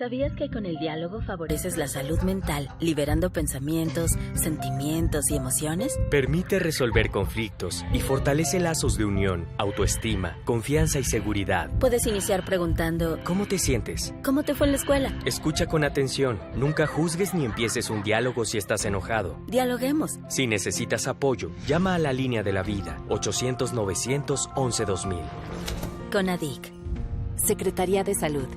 ¿Sabías que con el diálogo favoreces la salud mental, liberando pensamientos, sentimientos y emociones? Permite resolver conflictos y fortalece lazos de unión, autoestima, confianza y seguridad. Puedes iniciar preguntando: ¿cómo te sientes? ¿cómo te fue en la escuela? Escucha con atención. Nunca juzgues ni empieces un diálogo si estás enojado. Dialoguemos. Si necesitas apoyo, llama a la línea de la vida, 800-911-2000. CONADIC, Secretaría de Salud.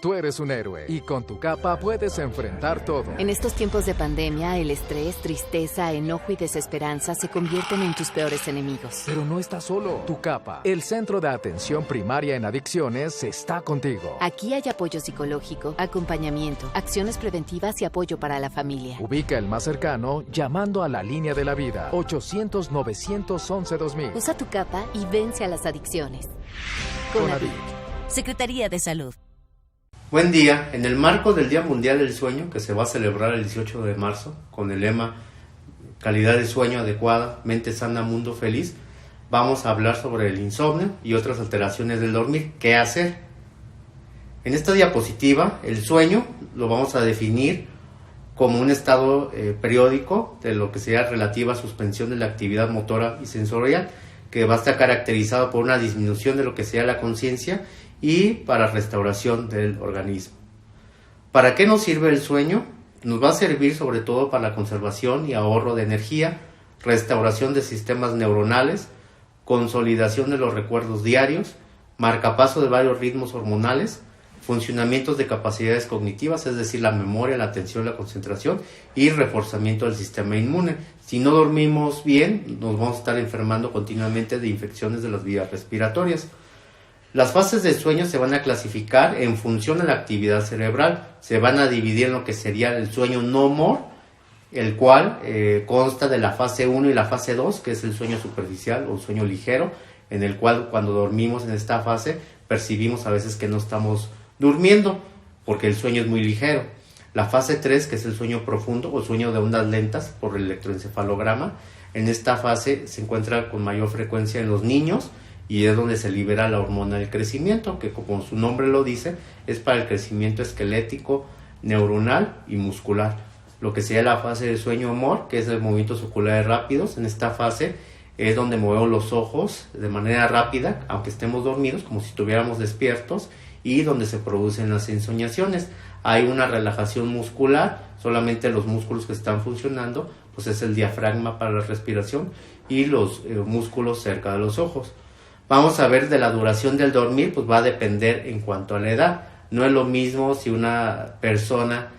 Tú eres un héroe y con tu capa puedes enfrentar todo. En estos tiempos de pandemia, el estrés, tristeza, enojo y desesperanza se convierten en tus peores enemigos. Pero no estás solo. Tu capa, el Centro de Atención Primaria en Adicciones, está contigo. Aquí hay apoyo psicológico, acompañamiento, acciones preventivas y apoyo para la familia. Ubica el más cercano llamando a la línea de la vida, 800-911-2000. Usa tu capa y vence a las adicciones. CONADIC. Secretaría de Salud. Buen día. En el marco del Día Mundial del Sueño, que se va a celebrar el 18 de marzo, con el lema Calidad de sueño adecuada, mente sana, mundo feliz, vamos a hablar sobre el insomnio y otras alteraciones del dormir. ¿Qué hacer? En esta diapositiva, el sueño lo vamos a definir como un estado periódico de lo que sería relativa suspensión de la actividad motora y sensorial, que va a estar caracterizado por una disminución de lo que sea la conciencia y para restauración del organismo. ¿Para qué nos sirve el sueño? Nos va a servir sobre todo para la conservación y ahorro de energía, restauración de sistemas neuronales, consolidación de los recuerdos diarios, marcapaso de varios ritmos hormonales, funcionamientos de capacidades cognitivas, es decir, la memoria, la atención, la concentración, y reforzamiento del sistema inmune. Si no dormimos bien, nos vamos a estar enfermando continuamente de infecciones de las vías respiratorias. Las fases del sueño se van a clasificar en función de la actividad cerebral. Se van a dividir en lo que sería el sueño no-mor, el cual consta de la fase 1 y la fase 2, que es el sueño superficial o sueño ligero, en el cual cuando dormimos en esta fase percibimos a veces que no estamos durmiendo porque el sueño es muy ligero. La fase 3, que es el sueño profundo o sueño de ondas lentas por el electroencefalograma, en esta fase se encuentra con mayor frecuencia en los niños y es donde se libera la hormona del crecimiento, que como su nombre lo dice, es para el crecimiento esquelético, neuronal y muscular. Lo que sería la fase de sueño MOR, que es de movimientos oculares rápidos. En esta fase es donde movemos los ojos de manera rápida, aunque estemos dormidos, como si estuviéramos despiertos, y donde se producen las ensoñaciones. Hay una relajación muscular, solamente los músculos que están funcionando, pues es el diafragma para la respiración y los músculos cerca de los ojos. Vamos a ver de la duración del dormir, pues va a depender en cuanto a la edad. No es lo mismo si una persona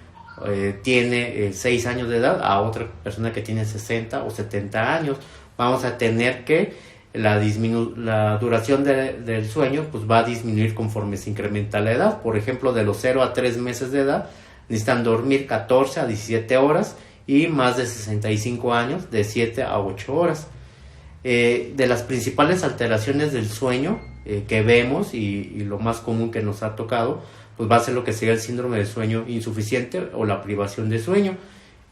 tiene 6 años de edad a otra persona que tiene 60 o 70 años. Vamos a tener que la duración del sueño pues va a disminuir conforme se incrementa la edad. Por ejemplo, de los 0 a 3 meses de edad necesitan dormir 14 a 17 horas y más de 65 años de 7 a 8 horas. De las principales alteraciones del sueño que vemos y lo más común que nos ha tocado, pues va a ser lo que sería el síndrome del sueño insuficiente o la privación de sueño,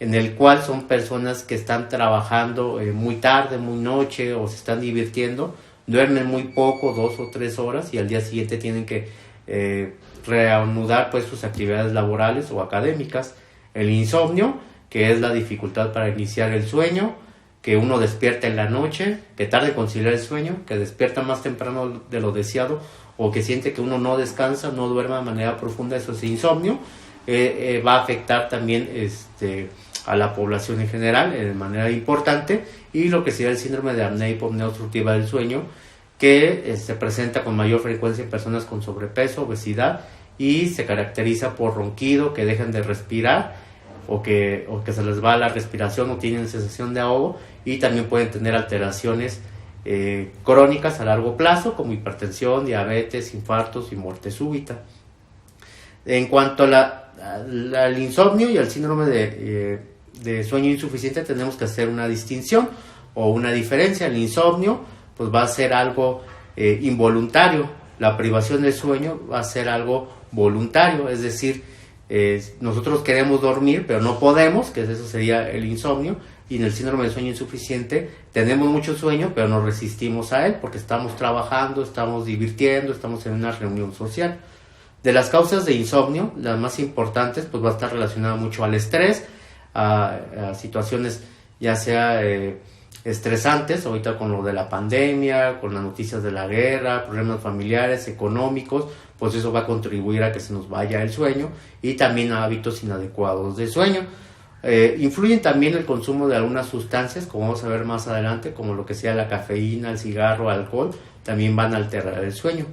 en el cual son personas que están trabajando muy tarde, muy noche o se están divirtiendo, duermen muy poco, 2 o 3 horas y al día siguiente tienen que reanudar pues sus actividades laborales o académicas. El insomnio, que es la dificultad para iniciar el sueño, que uno despierta en la noche, que tarda en conciliar el sueño, que despierta más temprano de lo deseado o que siente que uno no descansa, no duerme de manera profunda. Eso es insomnio. Va a afectar también a la población en general de manera importante, y lo que sería el síndrome de apnea hipopnea obstructiva del sueño, que se presenta con mayor frecuencia en personas con sobrepeso, obesidad, y se caracteriza por ronquido, que dejan de respirar o que se les va la respiración o tienen sensación de ahogo, y también pueden tener alteraciones crónicas a largo plazo como hipertensión, diabetes, infartos y muerte súbita. En cuanto al insomnio y al síndrome de sueño insuficiente, tenemos que hacer una distinción o una diferencia. El insomnio pues va a ser algo involuntario, la privación del sueño va a ser algo voluntario, es decir, nosotros queremos dormir pero no podemos, que eso sería el insomnio. Y en el síndrome de sueño insuficiente tenemos mucho sueño pero nos resistimos a él porque estamos trabajando, estamos divirtiendo, estamos en una reunión social. De las causas de insomnio, las más importantes, pues va a estar relacionada mucho al estrés, a situaciones ya sea estresantes, ahorita con lo de la pandemia, con las noticias de la guerra, problemas familiares, económicos, pues eso va a contribuir a que se nos vaya el sueño, y también a hábitos inadecuados de sueño. Influyen también el consumo de algunas sustancias, como vamos a ver más adelante, como lo que sea la cafeína, el cigarro, el alcohol, también van a alterar el sueño.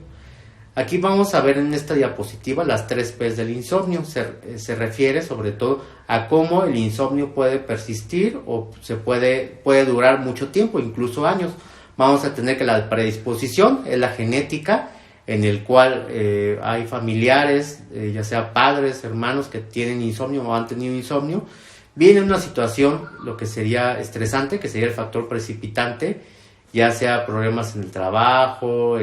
Aquí vamos a ver en esta diapositiva las 3 P's del insomnio. Se refiere sobre todo a cómo el insomnio puede persistir o puede durar mucho tiempo, incluso años. Vamos a tener que la predisposición es la genética, en el cual hay familiares, ya sea padres, hermanos que tienen insomnio o han tenido insomnio. Viene una situación, lo que sería estresante, que sería el factor precipitante, ya sea problemas en el trabajo,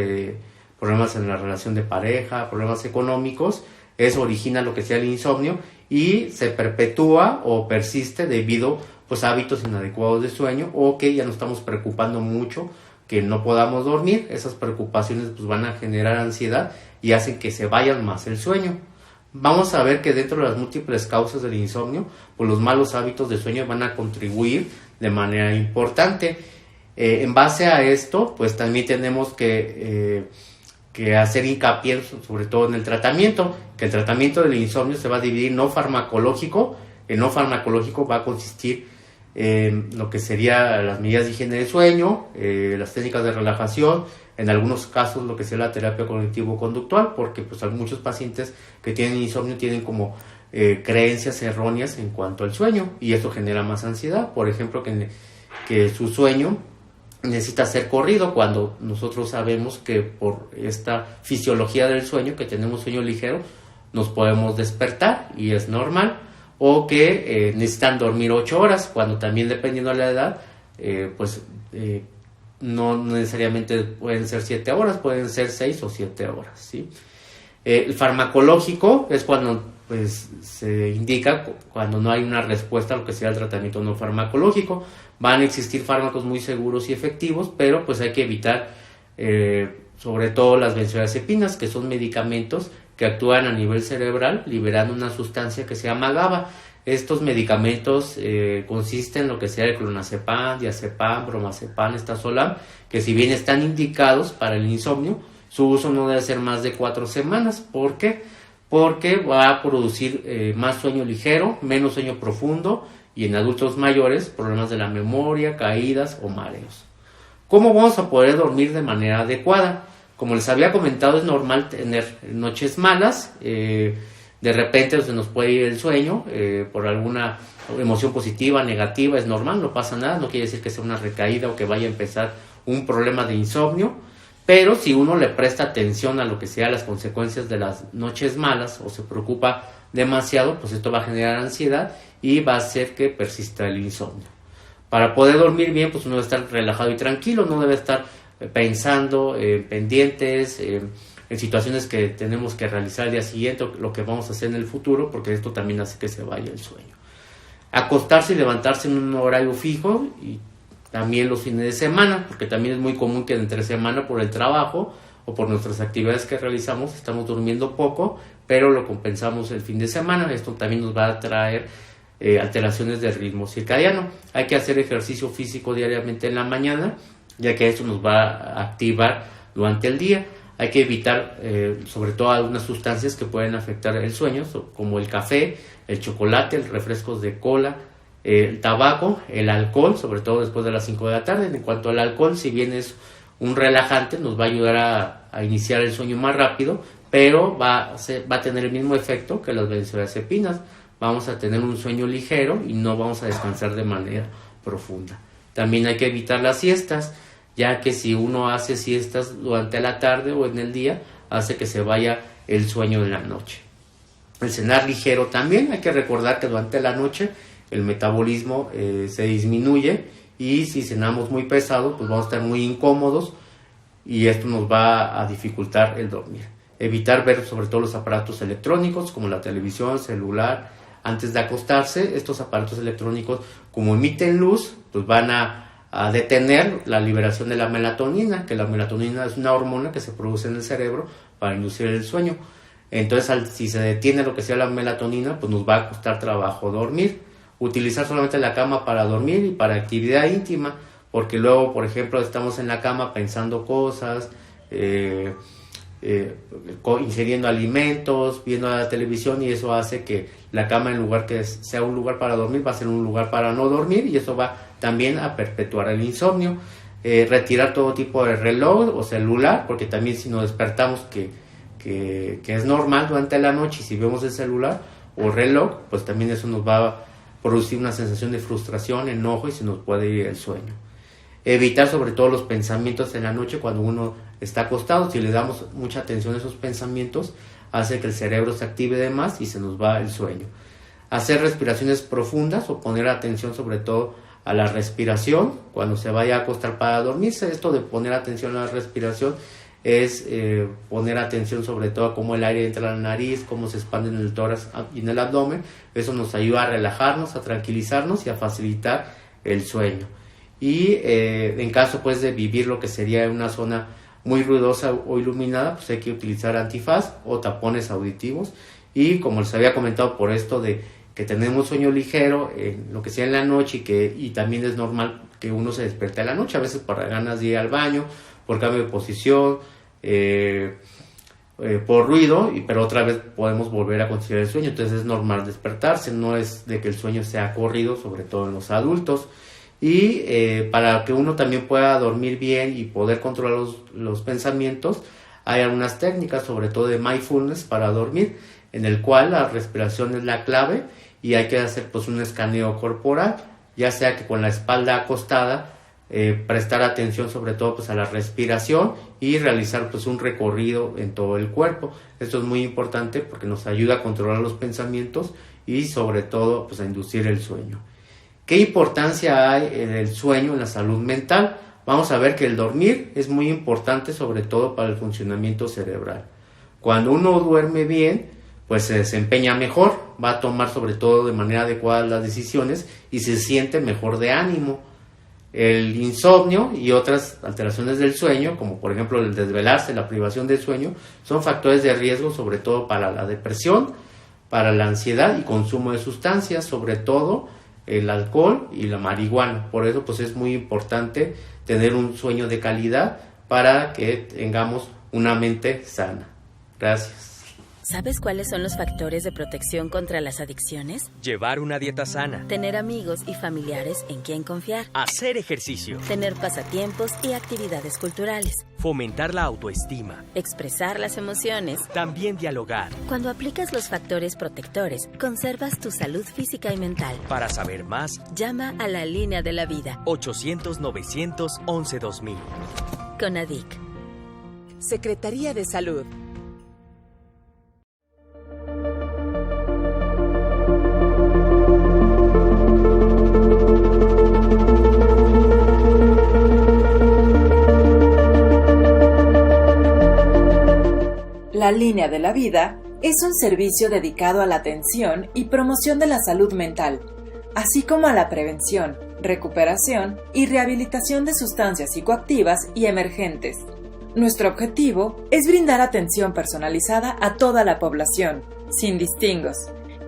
problemas en la relación de pareja, problemas económicos. Eso origina lo que sea el insomnio y se perpetúa o persiste debido pues, a hábitos inadecuados de sueño, o que ya nos estamos preocupando mucho que no podamos dormir. Esas preocupaciones pues, van a generar ansiedad y hacen que se vayan más el sueño. Vamos a ver que dentro de las múltiples causas del insomnio, pues los malos hábitos de sueño van a contribuir de manera importante. En base a esto, pues también tenemos que hacer hincapié sobre todo en el tratamiento, que el tratamiento del insomnio se va a dividir no farmacológico. El no farmacológico va a consistir en lo que sería las medidas de higiene de sueño, las técnicas de relajación, en algunos casos lo que sea la terapia cognitivo-conductual, porque pues hay muchos pacientes que tienen insomnio tienen como creencias erróneas en cuanto al sueño, y eso genera más ansiedad. Por ejemplo, que su sueño necesita ser corrido, cuando nosotros sabemos que por esta fisiología del sueño, que tenemos sueño ligero, nos podemos despertar y es normal, o que necesitan dormir 8 horas, cuando también dependiendo de la edad, no necesariamente pueden ser 7 horas, pueden ser 6 o 7 horas, ¿sí? El farmacológico es cuando pues, se indica cuando no hay una respuesta a lo que sea el tratamiento no farmacológico. Van a existir fármacos muy seguros y efectivos, pero pues hay que evitar sobre todo las benzodiazepinas, que son medicamentos que actúan a nivel cerebral liberando una sustancia que se llama GABA. Estos medicamentos consisten en lo que sea el clonazepam, diazepam, bromazepam, estazolam, que si bien están indicados para el insomnio, su uso no debe ser más de 4 semanas. ¿Por qué? Porque va a producir más sueño ligero, menos sueño profundo, y en adultos mayores problemas de la memoria, caídas o mareos. ¿Cómo vamos a poder dormir de manera adecuada? Como les había comentado, es normal tener noches malas. De repente se nos puede ir el sueño por alguna emoción positiva, negativa, es normal, no pasa nada, no quiere decir que sea una recaída o que vaya a empezar un problema de insomnio, pero si uno le presta atención a lo que sea las consecuencias de las noches malas o se preocupa demasiado, pues esto va a generar ansiedad y va a hacer que persista el insomnio. Para poder dormir bien, pues uno debe estar relajado y tranquilo, no debe estar pensando pendientes, en situaciones que tenemos que realizar el día siguiente o lo que vamos a hacer en el futuro, porque esto también hace que se vaya el sueño. Acostarse y levantarse en un horario fijo, y también los fines de semana, porque también es muy común que entre semana por el trabajo o por nuestras actividades que realizamos estamos durmiendo poco, pero lo compensamos el fin de semana. Esto también nos va a traer alteraciones del ritmo circadiano. Hay que hacer ejercicio físico diariamente en la mañana, ya que esto nos va a activar durante el día. Hay que evitar sobre todo algunas sustancias que pueden afectar el sueño, como el café, el chocolate, los refrescos de cola, el tabaco, el alcohol, sobre todo después de las 5 de la tarde. En cuanto al alcohol, si bien es un relajante, nos va a ayudar a iniciar el sueño más rápido, pero va a tener el mismo efecto que las benzodiazepinas. Vamos a tener un sueño ligero y no vamos a descansar de manera profunda. También hay que evitar las siestas, ya que si uno hace siestas durante la tarde o en el día, hace que se vaya el sueño de la noche. El cenar ligero también, hay que recordar que durante la noche el metabolismo se disminuye, y si cenamos muy pesado, pues vamos a estar muy incómodos y esto nos va a dificultar el dormir. Evitar ver sobre todo los aparatos electrónicos como la televisión, celular, antes de acostarse. Estos aparatos electrónicos, como emiten luz, pues van a detener la liberación de la melatonina, que la melatonina es una hormona que se produce en el cerebro para inducir el sueño. Entonces, si se detiene lo que sea la melatonina, pues nos va a costar trabajo dormir. Utilizar solamente la cama para dormir y para actividad íntima, porque luego, por ejemplo, estamos en la cama pensando cosas, ingiriendo alimentos, viendo la televisión, y eso hace que la cama, en lugar que sea un lugar para dormir, va a ser un lugar para no dormir, y eso va también a perpetuar el insomnio. Retirar todo tipo de reloj o celular, porque también si nos despertamos que es normal durante la noche, y si vemos el celular o reloj, pues también eso nos va a producir una sensación de frustración, enojo, y se nos puede ir el sueño. Evitar sobre todo los pensamientos en la noche cuando uno está acostado. Si le damos mucha atención a esos pensamientos, hace que el cerebro se active de más y se nos va el sueño. Hacer respiraciones profundas o poner atención sobre todo a la respiración cuando se vaya a acostar para dormirse. Esto de poner atención a la respiración es poner atención sobre todo a cómo el aire entra a la nariz, cómo se expande en el tórax y en el abdomen. Eso nos ayuda a relajarnos, a tranquilizarnos y a facilitar el sueño. Y en caso pues de vivir lo que sería en una zona muy ruidosa o iluminada, pues hay que utilizar antifaz o tapones auditivos. Y como les había comentado, por esto de que tenemos sueño ligero en lo que sea en la noche, y también es normal que uno se despierte en la noche, a veces por ganas de ir al baño, por cambio de posición, por ruido, pero otra vez podemos volver a conciliar el sueño. Entonces es normal despertarse, no es de que el sueño sea corrido, sobre todo en los adultos. Y para que uno también pueda dormir bien y poder controlar los pensamientos, hay algunas técnicas, sobre todo de mindfulness para dormir, en el cual la respiración es la clave, y hay que hacer pues un escaneo corporal, ya sea que con la espalda acostada, prestar atención sobre todo pues a la respiración y realizar pues un recorrido en todo el cuerpo. Esto es muy importante porque nos ayuda a controlar los pensamientos y sobre todo pues a inducir el sueño. ¿Qué importancia hay en el sueño en la salud mental? Vamos a ver que el dormir es muy importante, sobre todo para el funcionamiento cerebral. Cuando uno duerme bien, pues se desempeña mejor, va a tomar sobre todo de manera adecuada las decisiones y se siente mejor de ánimo. El insomnio y otras alteraciones del sueño, como por ejemplo el desvelarse, la privación del sueño, son factores de riesgo sobre todo para la depresión, para la ansiedad y consumo de sustancias, sobre todo el alcohol y la marihuana. Por eso pues es muy importante tener un sueño de calidad para que tengamos una mente sana. Gracias. ¿Sabes cuáles son los factores de protección contra las adicciones? Llevar una dieta sana. Tener amigos y familiares en quien confiar. Hacer ejercicio. Tener pasatiempos y actividades culturales. Fomentar la autoestima. Expresar las emociones. También dialogar. Cuando aplicas los factores protectores, conservas tu salud física y mental. Para saber más, llama a la línea de la vida. 800-911-2000. CONADIC. Secretaría de Salud. La Línea de la Vida es un servicio dedicado a la atención y promoción de la salud mental, así como a la prevención, recuperación y rehabilitación de sustancias psicoactivas y emergentes. Nuestro objetivo es brindar atención personalizada a toda la población, sin distingos,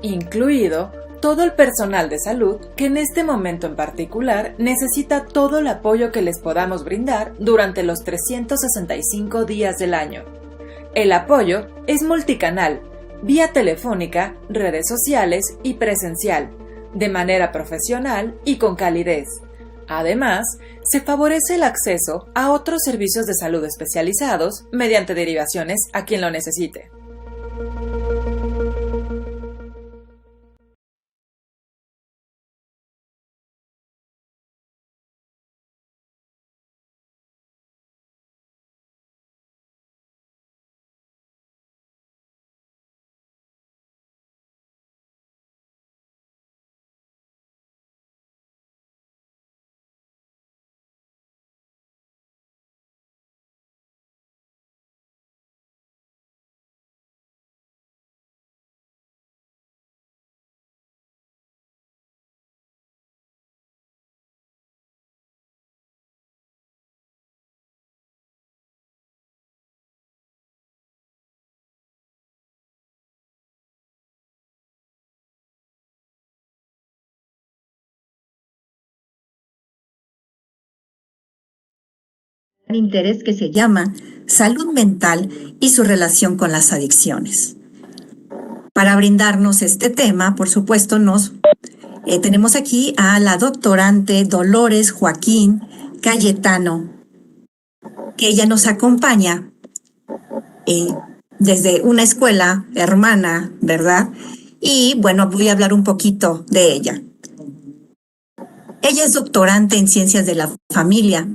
incluido todo el personal de salud que en este momento en particular necesita todo el apoyo que les podamos brindar durante los 365 días del año. El apoyo es multicanal, vía telefónica, redes sociales y presencial, de manera profesional y con calidez. Además, se favorece el acceso a otros servicios de salud especializados mediante derivaciones a quien lo necesite. interés que se llama Salud Mental y su relación con las adicciones. Para brindarnos este tema, por supuesto, tenemos aquí a la doctorante Dolores Joaquín Cayetano, que ella nos acompaña desde una escuela hermana, ¿verdad? Y bueno, voy a hablar un poquito de ella. Ella es doctorante en Ciencias de la Familia.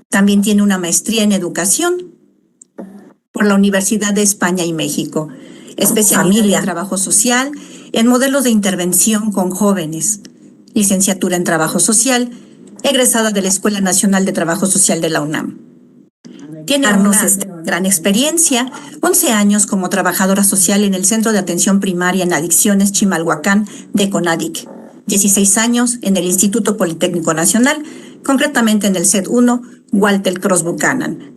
También tiene una maestría en Educación por la Universidad de España y México. Especialidad en Trabajo Social, en modelos de intervención con jóvenes. Licenciatura en Trabajo Social, egresada de la Escuela Nacional de Trabajo Social de la UNAM. Tiene una gran experiencia, 11 años como trabajadora social en el Centro de Atención Primaria en Adicciones Chimalhuacán de CONADIC, 16 años en el Instituto Politécnico Nacional, concretamente en el CED 1, Walter Cross Buchanan.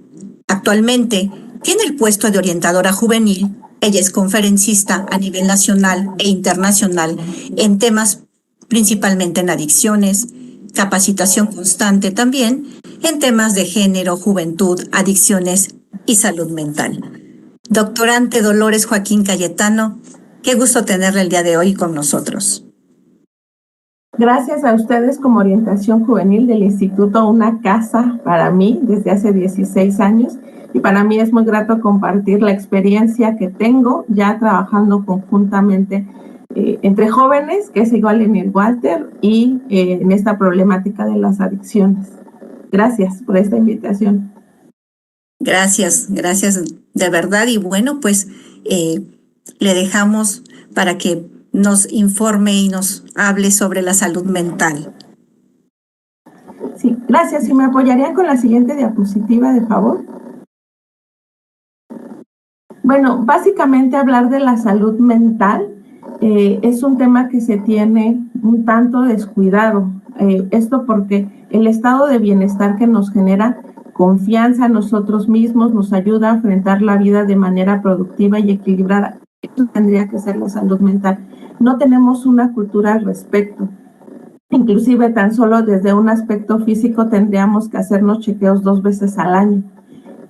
Actualmente tiene el puesto de orientadora juvenil. Ella es conferencista a nivel nacional e internacional en temas principalmente en adicciones, capacitación constante también en temas de género, juventud, adicciones y salud mental. Doctorante Dolores Joaquín Cayetano, qué gusto tenerla el día de hoy con nosotros. Gracias a ustedes como Orientación Juvenil del Instituto, una casa para mí desde hace 16 años. Y para mí es muy grato compartir la experiencia que tengo ya trabajando conjuntamente entre jóvenes, que es igual en el Walter, y en esta problemática de las adicciones. Gracias por esta invitación. Gracias de verdad. Y bueno, pues le dejamos para que nos informe y nos hable sobre la salud mental. Sí, gracias. ¿Y me apoyarían con la siguiente diapositiva, de favor? Bueno, básicamente hablar de la salud mental es un tema que se tiene un tanto descuidado. Esto porque el estado de bienestar que nos genera confianza en nosotros mismos nos ayuda a enfrentar la vida de manera productiva y equilibrada. Eso tendría que ser la salud mental. No tenemos una cultura al respecto. Inclusive tan solo desde un aspecto físico tendríamos que hacernos chequeos 2 veces al año.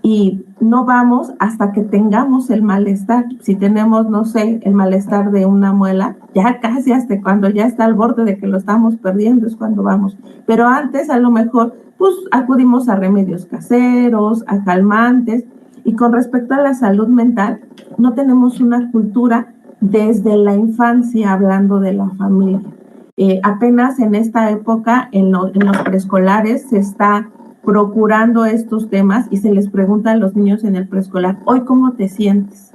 Y no vamos hasta que tengamos el malestar. Si tenemos, no sé, el malestar de una muela, ya casi hasta cuando ya está al borde de que lo estamos perdiendo es cuando vamos. Pero antes a lo mejor pues acudimos a remedios caseros, a calmantes. Y con respecto a la salud mental, no tenemos una cultura desde la infancia hablando de la familia. Apenas en esta época, en los preescolares se está procurando estos temas y se les pregunta a los niños en el preescolar, ¿hoy cómo te sientes?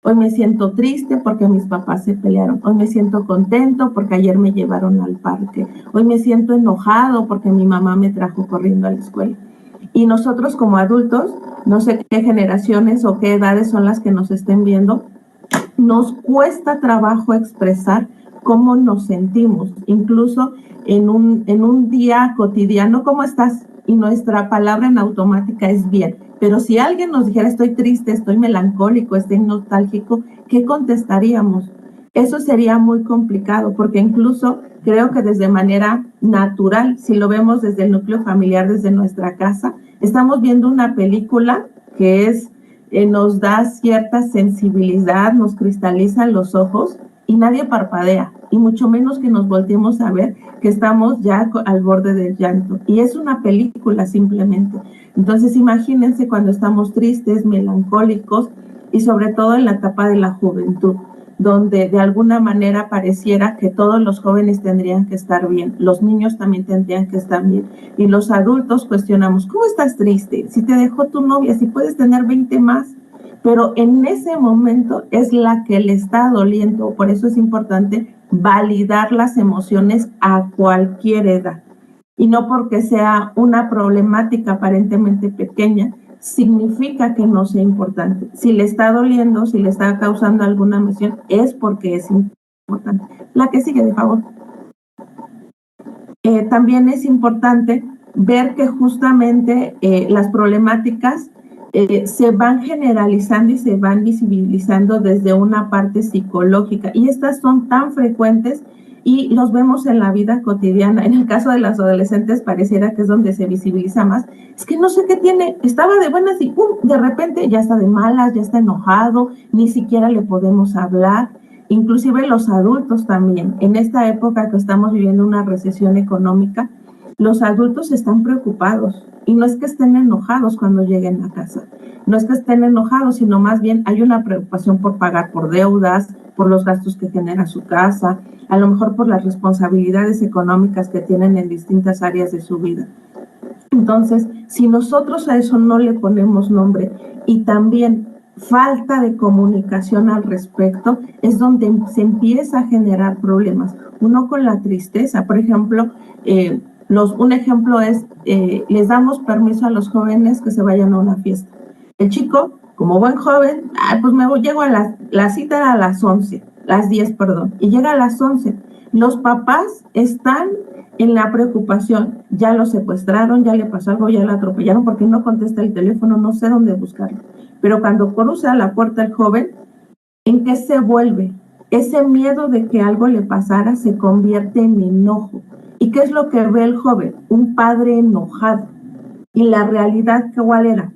Hoy me siento triste porque mis papás se pelearon. Hoy me siento contento porque ayer me llevaron al parque. Hoy me siento enojado porque mi mamá me trajo corriendo a la escuela. Y nosotros como adultos, no sé qué generaciones o qué edades son las que nos estén viendo, nos cuesta trabajo expresar cómo nos sentimos. Incluso en un día cotidiano, ¿cómo estás? Y nuestra palabra en automática es bien. Pero si alguien nos dijera estoy triste, estoy melancólico, estoy nostálgico, ¿qué contestaríamos? Eso sería muy complicado porque incluso creo que desde manera natural, si lo vemos desde el núcleo familiar, desde nuestra casa, estamos viendo una película que nos da cierta sensibilidad, nos cristalizan los ojos y nadie parpadea, y mucho menos que nos volteemos a ver que estamos ya al borde del llanto. Y es una película simplemente. Entonces imagínense cuando estamos tristes, melancólicos y sobre todo en la etapa de la juventud, donde de alguna manera pareciera que todos los jóvenes tendrían que estar bien, los niños también tendrían que estar bien, y los adultos cuestionamos, ¿cómo estás triste? Si te dejó tu novia, si puedes tener 20 más, pero en ese momento es la que le está doliendo. Por eso es importante validar las emociones a cualquier edad, y no porque sea una problemática aparentemente pequeña, significa que no sea importante. Si le está doliendo, si le está causando alguna emoción, es porque es importante. La que sigue, de favor. También es importante ver que justamente las problemáticas se van generalizando y se van visibilizando desde una parte psicológica. Y estas son tan frecuentes y los vemos en la vida cotidiana. En el caso de las adolescentes pareciera que es donde se visibiliza más. Es que no sé qué tiene, estaba de buenas y ¡pum!, de repente ya está de malas, ya está enojado, ni siquiera le podemos hablar. Inclusive los adultos también. En esta época que estamos viviendo una recesión económica, los adultos están preocupados y no es que estén enojados cuando lleguen a casa, no es que estén enojados, sino más bien hay una preocupación por pagar por deudas, por los gastos que genera su casa, a lo mejor por las responsabilidades económicas que tienen en distintas áreas de su vida. Entonces, si nosotros a eso no le ponemos nombre y también falta de comunicación al respecto, es donde se empieza a generar problemas. Uno con la tristeza, por ejemplo, un ejemplo es, les damos permiso a los jóvenes que se vayan a una fiesta. El chico, como buen joven, pues llego a la cita era a las 11, las 10, perdón, y llega a las 11. Los papás están en la preocupación, ya lo secuestraron, ya le pasó algo, ya lo atropellaron, porque no contesta el teléfono, no sé dónde buscarlo. Pero cuando cruza la puerta el joven, ¿en qué se vuelve? Ese miedo de que algo le pasara se convierte en enojo. ¿Y qué es lo que ve el joven? Un padre enojado. Y la realidad, ¿cuál era?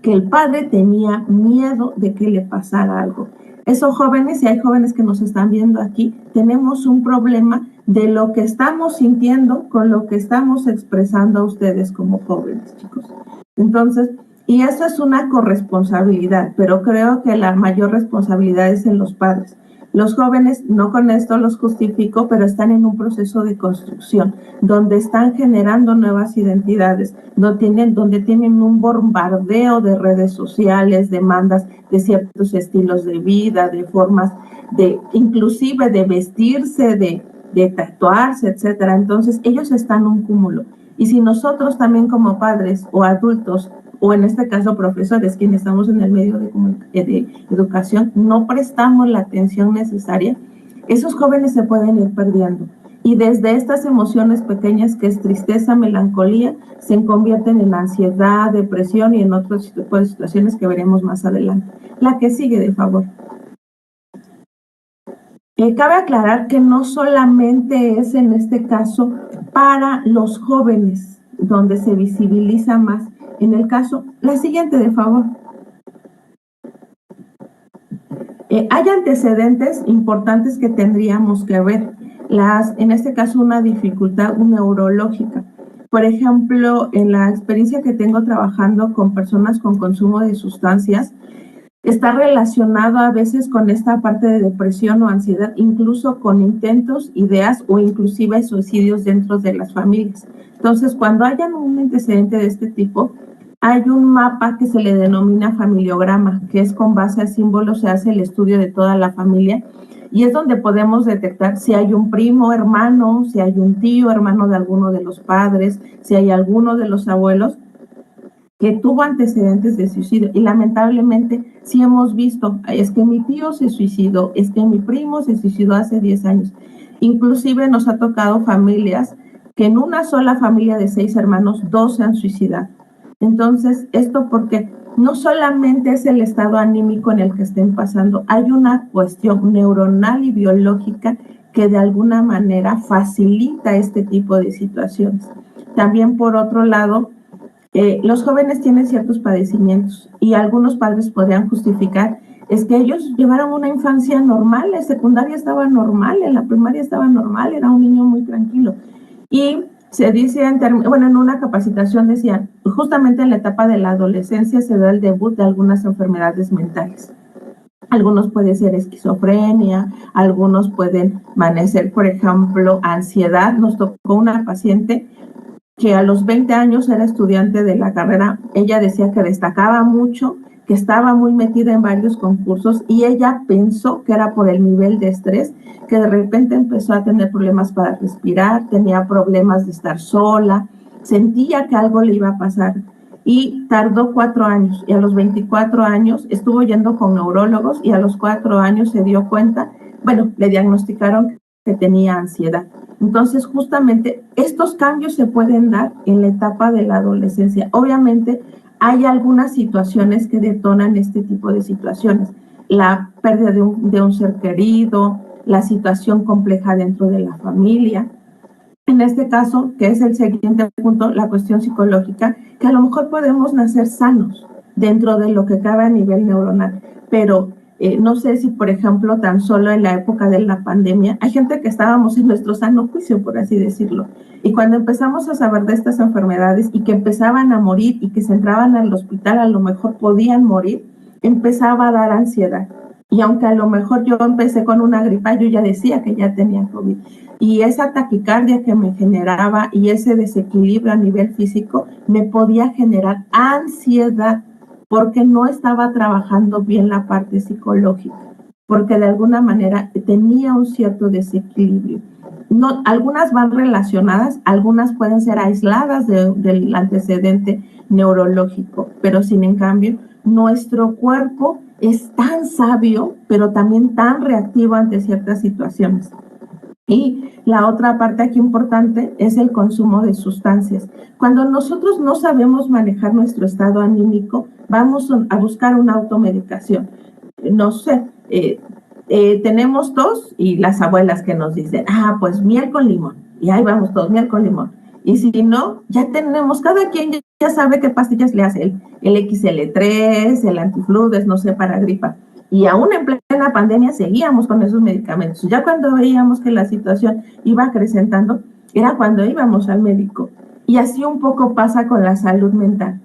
Que el padre tenía miedo de que le pasara algo. Esos jóvenes, y hay jóvenes que nos están viendo aquí, tenemos un problema de lo que estamos sintiendo con lo que estamos expresando a ustedes como jóvenes, chicos. Entonces, y eso es una corresponsabilidad, pero creo que la mayor responsabilidad es en los padres. Los jóvenes, no con esto los justifico, pero están en un proceso de construcción, donde están generando nuevas identidades, donde tienen un bombardeo de redes sociales, demandas de ciertos estilos de vida, de formas inclusive de vestirse, de tatuarse, etcétera. Entonces, ellos están en un cúmulo. Y si nosotros también como padres o adultos, o en este caso profesores, quienes estamos en el medio de educación, no prestamos la atención necesaria, esos jóvenes se pueden ir perdiendo. Y desde estas emociones pequeñas, que es tristeza, melancolía, se convierten en ansiedad, depresión y en otros tipos de situaciones que veremos más adelante. La que sigue, de favor. Cabe aclarar que no solamente es en este caso para los jóvenes donde se visibiliza más. En el caso, la siguiente, de favor. Hay antecedentes importantes que tendríamos que ver. En este caso, una dificultad neurológica. Por ejemplo, en la experiencia que tengo trabajando con personas con consumo de sustancias, está relacionado a veces con esta parte de depresión o ansiedad, incluso con intentos, ideas o inclusive suicidios dentro de las familias. Entonces, cuando haya un antecedente de este tipo, hay un mapa que se le denomina familiograma, que es con base a símbolos, se hace el estudio de toda la familia y es donde podemos detectar si hay un primo, hermano, si hay un tío, hermano de alguno de los padres, si hay alguno de los abuelos que tuvo antecedentes de suicidio. Y lamentablemente sí hemos visto, es que mi tío se suicidó, es que mi primo se suicidó hace 10 años. Inclusive nos ha tocado familias que en una sola familia de 6 hermanos, 2 se han suicidado. Entonces, esto porque no solamente es el estado anímico en el que estén pasando, hay una cuestión neuronal y biológica que de alguna manera facilita este tipo de situaciones. También, por otro lado, los jóvenes tienen ciertos padecimientos y algunos padres podrían justificar, es que ellos llevaron una infancia normal, en secundaria estaba normal, en la primaria estaba normal, era un niño muy tranquilo. Y se dice, en una capacitación decían, justamente en la etapa de la adolescencia se da el debut de algunas enfermedades mentales. Algunos pueden ser esquizofrenia, algunos pueden manecer, por ejemplo, ansiedad. Nos tocó una paciente que a los 20 años era estudiante de la carrera. Ella decía que destacaba mucho, que estaba muy metida en varios concursos y ella pensó que era por el nivel de estrés, que de repente empezó a tener problemas para respirar, tenía problemas de estar sola, sentía que algo le iba a pasar y tardó 4 años y a los 24 años estuvo yendo con neurólogos y a los 4 años se dio cuenta, le diagnosticaron que tenía ansiedad. Entonces, justamente estos cambios se pueden dar en la etapa de la adolescencia. Obviamente, hay algunas situaciones que detonan este tipo de situaciones. La pérdida de un ser querido, la situación compleja dentro de la familia. En este caso, que es el siguiente punto, la cuestión psicológica, que a lo mejor podemos nacer sanos dentro de lo que cabe a nivel neuronal, pero no sé si, por ejemplo, tan solo en la época de la pandemia, hay gente que estábamos en nuestro sano juicio, por así decirlo, y cuando empezamos a saber de estas enfermedades y que empezaban a morir y que se entraban al hospital, a lo mejor podían morir, empezaba a dar ansiedad. Y aunque a lo mejor yo empecé con una gripa, yo ya decía que ya tenía COVID. Y esa taquicardia que me generaba y ese desequilibrio a nivel físico me podía generar ansiedad porque no estaba trabajando bien la parte psicológica, porque de alguna manera tenía un cierto desequilibrio. No, algunas van relacionadas, algunas pueden ser aisladas del antecedente neurológico, pero sin en cambio, nuestro cuerpo es tan sabio, pero también tan reactivo ante ciertas situaciones. Y la otra parte aquí importante es el consumo de sustancias. Cuando nosotros no sabemos manejar nuestro estado anímico, vamos a buscar una automedicación. No sé, tenemos tos y las abuelas que nos dicen, pues miel con limón. Y ahí vamos todos, miel con limón. Y si no, ya tenemos, cada quien ya sabe qué pastillas le hace, el XL3, el antifludes, no sé, para gripa. Y aún en plena pandemia seguíamos con esos medicamentos. Ya cuando veíamos que la situación iba acrecentando, era cuando íbamos al médico. Y así un poco pasa con la salud mental.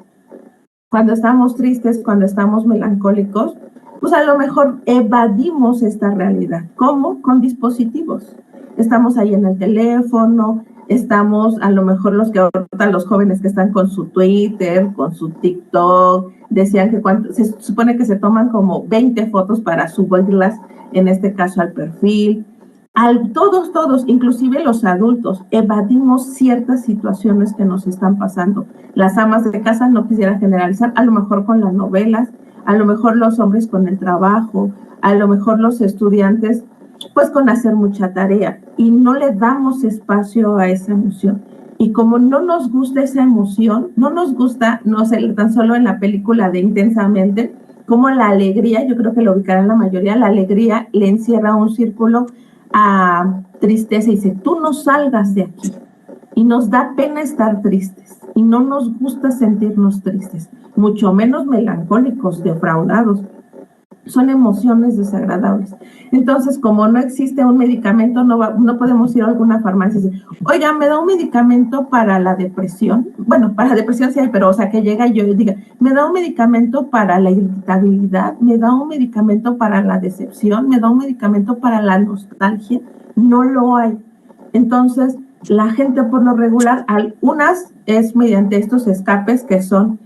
Cuando estamos tristes, cuando estamos melancólicos, pues a lo mejor evadimos esta realidad. ¿Cómo? Con dispositivos. Estamos ahí en el teléfono, estamos a lo mejor los jóvenes que están con su Twitter, con su TikTok, decían que se supone que se toman como 20 fotos para subirlas, en este caso al perfil. Todos, inclusive los adultos, evadimos ciertas situaciones que nos están pasando. Las amas de casa, no quisiera generalizar, a lo mejor con las novelas, a lo mejor los hombres con el trabajo, a lo mejor los estudiantes pues con hacer mucha tarea y no le damos espacio a esa emoción. Y como no nos gusta esa emoción, no nos gusta, no sé, tan solo en la película de Intensamente, como la alegría, yo creo que lo ubicarán la mayoría, la alegría le encierra un círculo a tristeza y dice, tú no salgas de aquí. Y nos da pena estar tristes y no nos gusta sentirnos tristes, mucho menos melancólicos, defraudados. Son emociones desagradables. Entonces, como no existe un medicamento, no podemos ir a alguna farmacia y decir, oiga, ¿me da un medicamento para la depresión? Bueno, para la depresión sí hay, pero o sea, que llega y yo diga, ¿me da un medicamento para la irritabilidad? ¿Me da un medicamento para la decepción? ¿Me da un medicamento para la nostalgia? No lo hay. Entonces, la gente por lo regular, algunas es mediante estos escapes que son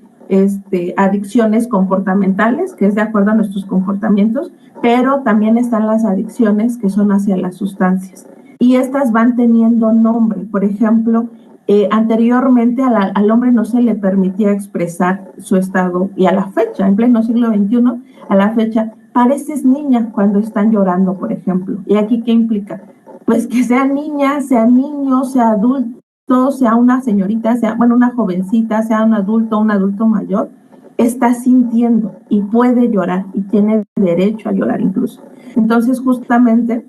adicciones comportamentales, que es de acuerdo a nuestros comportamientos, pero también están las adicciones que son hacia las sustancias. Y estas van teniendo nombre. Por ejemplo, anteriormente al hombre no se le permitía expresar su estado, y a la fecha, en pleno siglo XXI, a la fecha, pareces niña cuando están llorando, por ejemplo. ¿Y aquí qué implica? Pues que sea niña, sea niño, sea adulto, sea una señorita, sea una jovencita, sea un adulto mayor, está sintiendo y puede llorar y tiene derecho a llorar incluso. Entonces, justamente,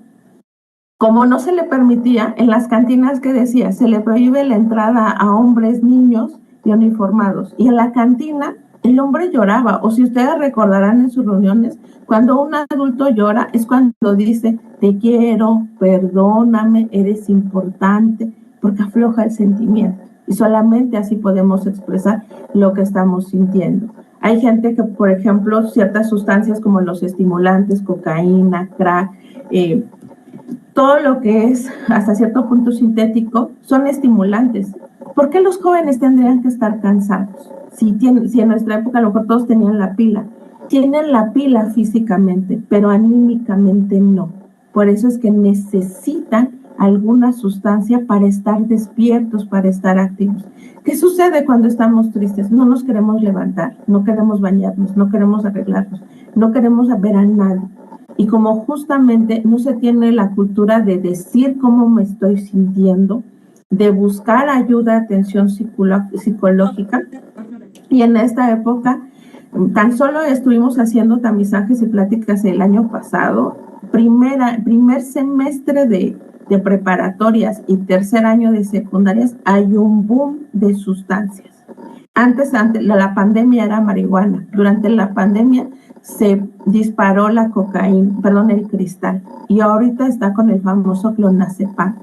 como no se le permitía, en las cantinas que decía, se le prohíbe la entrada a hombres, niños y uniformados. Y en la cantina, el hombre lloraba, o si ustedes recordarán en sus reuniones, cuando un adulto llora es cuando dice, te quiero, perdóname, eres importante, porque afloja el sentimiento y solamente así podemos expresar lo que estamos sintiendo. Hay gente que, por ejemplo, ciertas sustancias como los estimulantes, cocaína, crack, todo lo que es hasta cierto punto sintético, son estimulantes. ¿Por qué los jóvenes tendrían que estar cansados? Si en nuestra época a lo mejor todos tenían la pila. Tienen la pila físicamente, pero anímicamente no. Por eso es que necesitan alguna sustancia para estar despiertos, para estar activos. ¿Qué sucede cuando estamos tristes? No nos queremos levantar, no queremos bañarnos, no queremos arreglarnos, no queremos ver a nadie. Y como justamente no se tiene la cultura de decir cómo me estoy sintiendo, de buscar ayuda, atención psicológica, y en esta época tan solo estuvimos haciendo tamizajes y pláticas el año pasado, primer semestre de preparatorias y tercer año de secundarias hay un boom de sustancias. Antes la pandemia era marihuana. Durante la pandemia se disparó la cocaína, el cristal. Y ahorita está con el famoso clonazepam.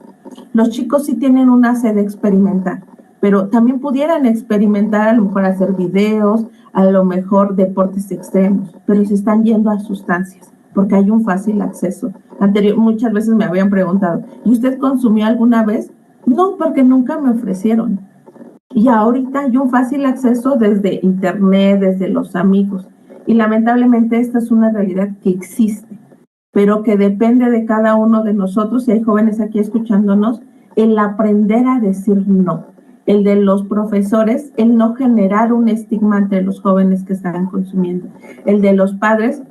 Los chicos sí tienen una sed de experimentar, pero también pudieran experimentar, a lo mejor hacer videos, a lo mejor deportes extremos, pero se están yendo a sustancias porque hay un fácil acceso. Muchas veces me habían preguntado, ¿y usted consumió alguna vez? No, porque nunca me ofrecieron. Y ahorita hay un fácil acceso desde internet, desde los amigos. Y lamentablemente esta es una realidad que existe, pero que depende de cada uno de nosotros, y hay jóvenes aquí escuchándonos, el aprender a decir no. El de los profesores, el no generar un estigma entre los jóvenes que están consumiendo. El de los padres,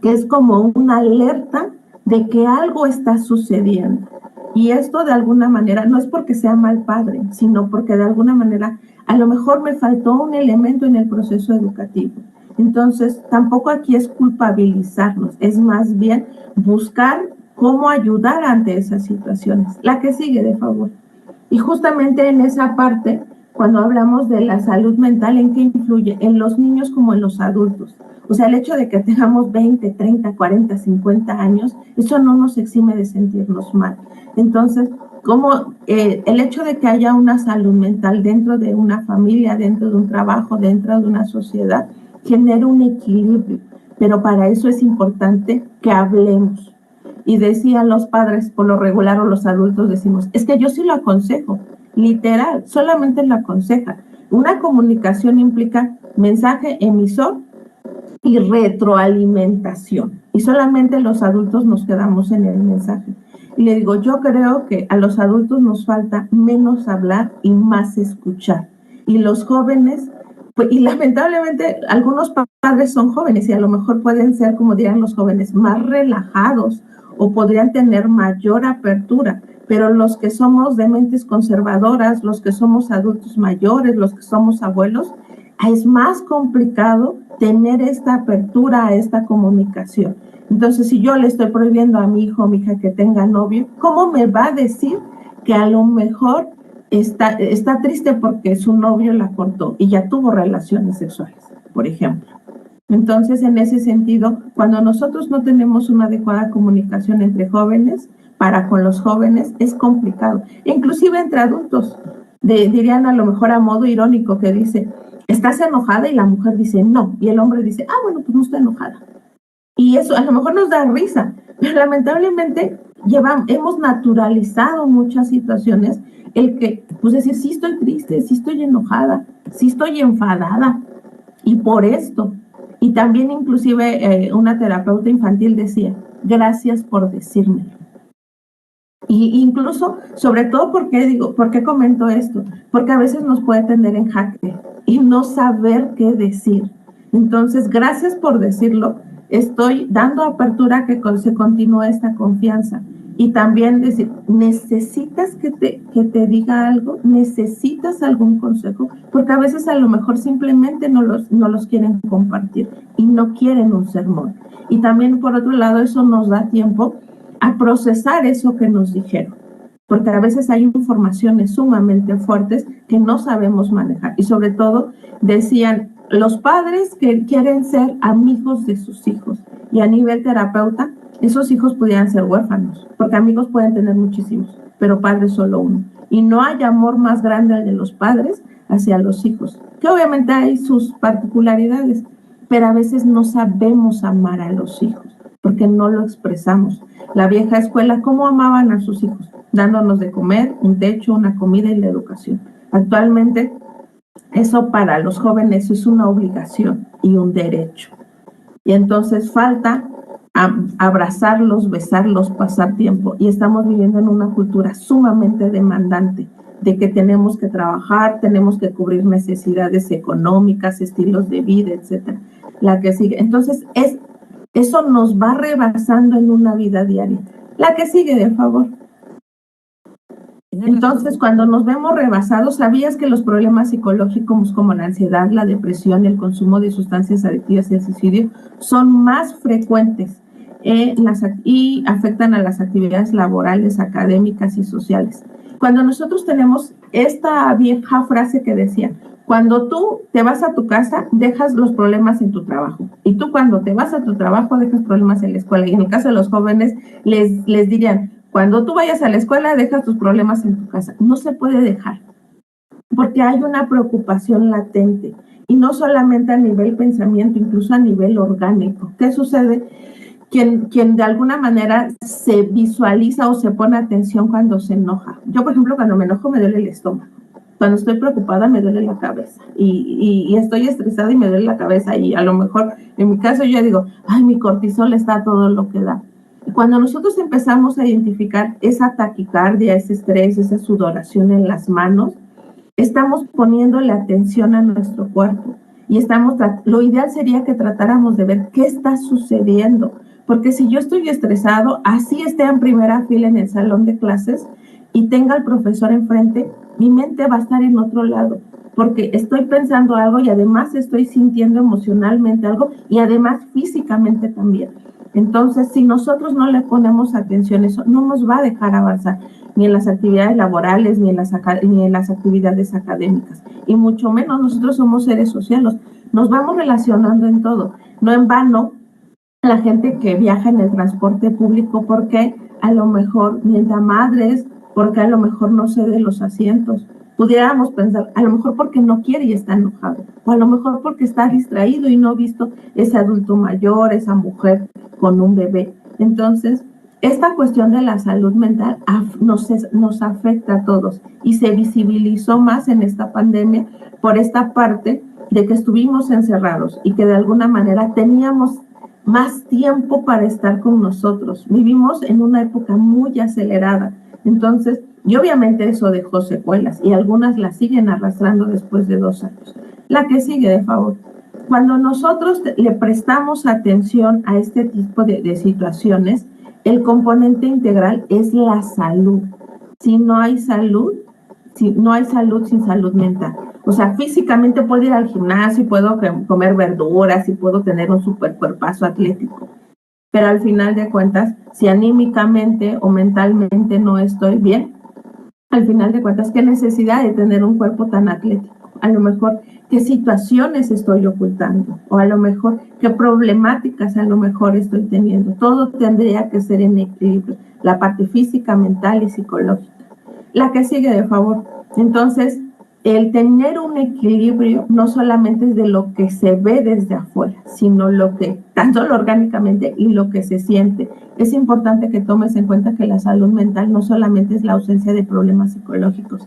que es como una alerta de que algo está sucediendo. Y esto de alguna manera, no es porque sea mal padre, sino porque de alguna manera a lo mejor me faltó un elemento en el proceso educativo. Entonces, tampoco aquí es culpabilizarnos, es más bien buscar cómo ayudar ante esas situaciones. La que sigue, de favor. Y justamente en esa parte, cuando hablamos de la salud mental, ¿en qué influye? En los niños como en los adultos. O sea, el hecho de que tengamos 20, 30, 40, 50 años, eso no nos exime de sentirnos mal. Entonces, como el hecho de que haya una salud mental dentro de una familia, dentro de un trabajo, dentro de una sociedad, genera un equilibrio. Pero para eso es importante que hablemos. Y decían los padres, por lo regular, o los adultos decimos, es que yo sí lo aconsejo, literal, solamente lo aconseja. Una comunicación implica mensaje emisor y retroalimentación. Y solamente los adultos nos quedamos en el mensaje. Y le digo, yo creo que a los adultos nos falta menos hablar y más escuchar. Y los jóvenes, pues, y lamentablemente algunos padres son jóvenes y a lo mejor pueden ser, como dirán los jóvenes, más relajados o podrían tener mayor apertura. Pero los que somos de mentes conservadoras, los que somos adultos mayores, los que somos abuelos, es más complicado tener esta apertura a esta comunicación. Entonces, si yo le estoy prohibiendo a mi hijo o mi hija que tenga novio, ¿cómo me va a decir que a lo mejor está triste porque su novio la cortó y ya tuvo relaciones sexuales, por ejemplo? Entonces, en ese sentido, cuando nosotros no tenemos una adecuada comunicación entre jóvenes, para con los jóvenes, es complicado. Inclusive entre adultos, dirían a lo mejor a modo irónico que dice, ¿estás enojada? Y la mujer dice, no. Y el hombre dice, bueno, pues no estoy enojada. Y eso a lo mejor nos da risa, pero lamentablemente hemos naturalizado muchas situaciones el que, pues decir, sí estoy triste, sí estoy enojada, sí estoy enfadada, y por esto. Y también inclusive una terapeuta infantil decía, gracias por decírmelo. Y incluso, sobre todo, ¿por qué comento esto? Porque a veces nos puede tener en jaque y no saber qué decir. Entonces, gracias por decirlo. Estoy dando apertura a que se continúe esta confianza. Y también decir, ¿necesitas que te diga algo? ¿Necesitas algún consejo? Porque a veces a lo mejor simplemente no los quieren compartir y no quieren un sermón. Y también, por otro lado, eso nos da tiempo a procesar eso que nos dijeron. Porque a veces hay informaciones sumamente fuertes que no sabemos manejar. Y sobre todo, decían, los padres que quieren ser amigos de sus hijos. Y a nivel terapeuta, esos hijos pudieran ser huérfanos, porque amigos pueden tener muchísimos, pero padres solo uno. Y no hay amor más grande al de los padres hacia los hijos, que obviamente hay sus particularidades, pero a veces no sabemos amar a los hijos, porque no lo expresamos. La vieja escuela, ¿cómo amaban a sus hijos? Dándonos de comer, un techo, una comida y la educación. Actualmente, eso para los jóvenes es una obligación y un derecho. Y entonces falta abrazarlos, besarlos, pasar tiempo. Y estamos viviendo en una cultura sumamente demandante, de que tenemos que trabajar, tenemos que cubrir necesidades económicas, estilos de vida, etcétera. La que sigue. Entonces, eso nos va rebasando en una vida diaria. La que sigue, de favor. Entonces, cuando nos vemos rebasados, ¿sabías que los problemas psicológicos como la ansiedad, la depresión, el consumo de sustancias adictivas y el suicidio son más frecuentes y afectan a las actividades laborales, académicas y sociales. Cuando nosotros tenemos esta vieja frase que decía, cuando tú te vas a tu casa, dejas los problemas en tu trabajo. Y tú cuando te vas a tu trabajo, dejas problemas en la escuela. Y en el caso de los jóvenes, les dirían, cuando tú vayas a la escuela, dejas tus problemas en tu casa. No se puede dejar, porque hay una preocupación latente. Y no solamente a nivel pensamiento, incluso a nivel orgánico. ¿Qué sucede? Quien de alguna manera se visualiza o se pone atención cuando se enoja. Yo, por ejemplo, cuando me enojo me duele el estómago. Cuando estoy preocupada me duele la cabeza y estoy estresada y me duele la cabeza y a lo mejor en mi caso yo digo, ay, mi cortisol está a todo lo que da. Y cuando nosotros empezamos a identificar esa taquicardia, ese estrés, esa sudoración en las manos, estamos poniéndole atención a nuestro cuerpo y lo ideal sería que tratáramos de ver qué está sucediendo, porque si yo estoy estresado, así esté en primera fila en el salón de clases y tenga al profesor enfrente, mi mente va a estar en otro lado, porque estoy pensando algo y además estoy sintiendo emocionalmente algo y además físicamente también. Entonces, si nosotros no le ponemos atención, eso no nos va a dejar avanzar, ni en las actividades laborales, ni en las actividades académicas, y mucho menos nosotros somos seres sociales, nos vamos relacionando en todo. No en vano, la gente que viaja en el transporte público, porque a lo mejor mienta madres, porque a lo mejor no cede los asientos. Pudiéramos pensar, a lo mejor porque no quiere y está enojado, o a lo mejor porque está distraído y no ha visto ese adulto mayor, esa mujer con un bebé. Entonces, esta cuestión de la salud mental nos afecta a todos y se visibilizó más en esta pandemia por esta parte de que estuvimos encerrados y que de alguna manera teníamos más tiempo para estar con nosotros. Vivimos en una época muy acelerada. Entonces, y obviamente eso dejó secuelas y algunas las siguen arrastrando después de 2 años. La que sigue, de favor. Cuando nosotros le prestamos atención a este tipo de situaciones, el componente integral es la salud. Si no hay salud sin salud mental. O sea, físicamente puedo ir al gimnasio, puedo comer verduras y puedo tener un super cuerpazo atlético. Pero al final de cuentas, si anímicamente o mentalmente no estoy bien, al final de cuentas, ¿qué necesidad de tener un cuerpo tan atlético? A lo mejor, ¿qué situaciones estoy ocultando? O a lo mejor, ¿qué problemáticas a lo mejor estoy teniendo? Todo tendría que ser en equilibrio, la parte física, mental y psicológica. La que sigue, de favor. Entonces, el tener un equilibrio no solamente es de lo que se ve desde afuera, sino tanto lo orgánicamente y lo que se siente. Es importante que tomes en cuenta que la salud mental no solamente es la ausencia de problemas psicológicos.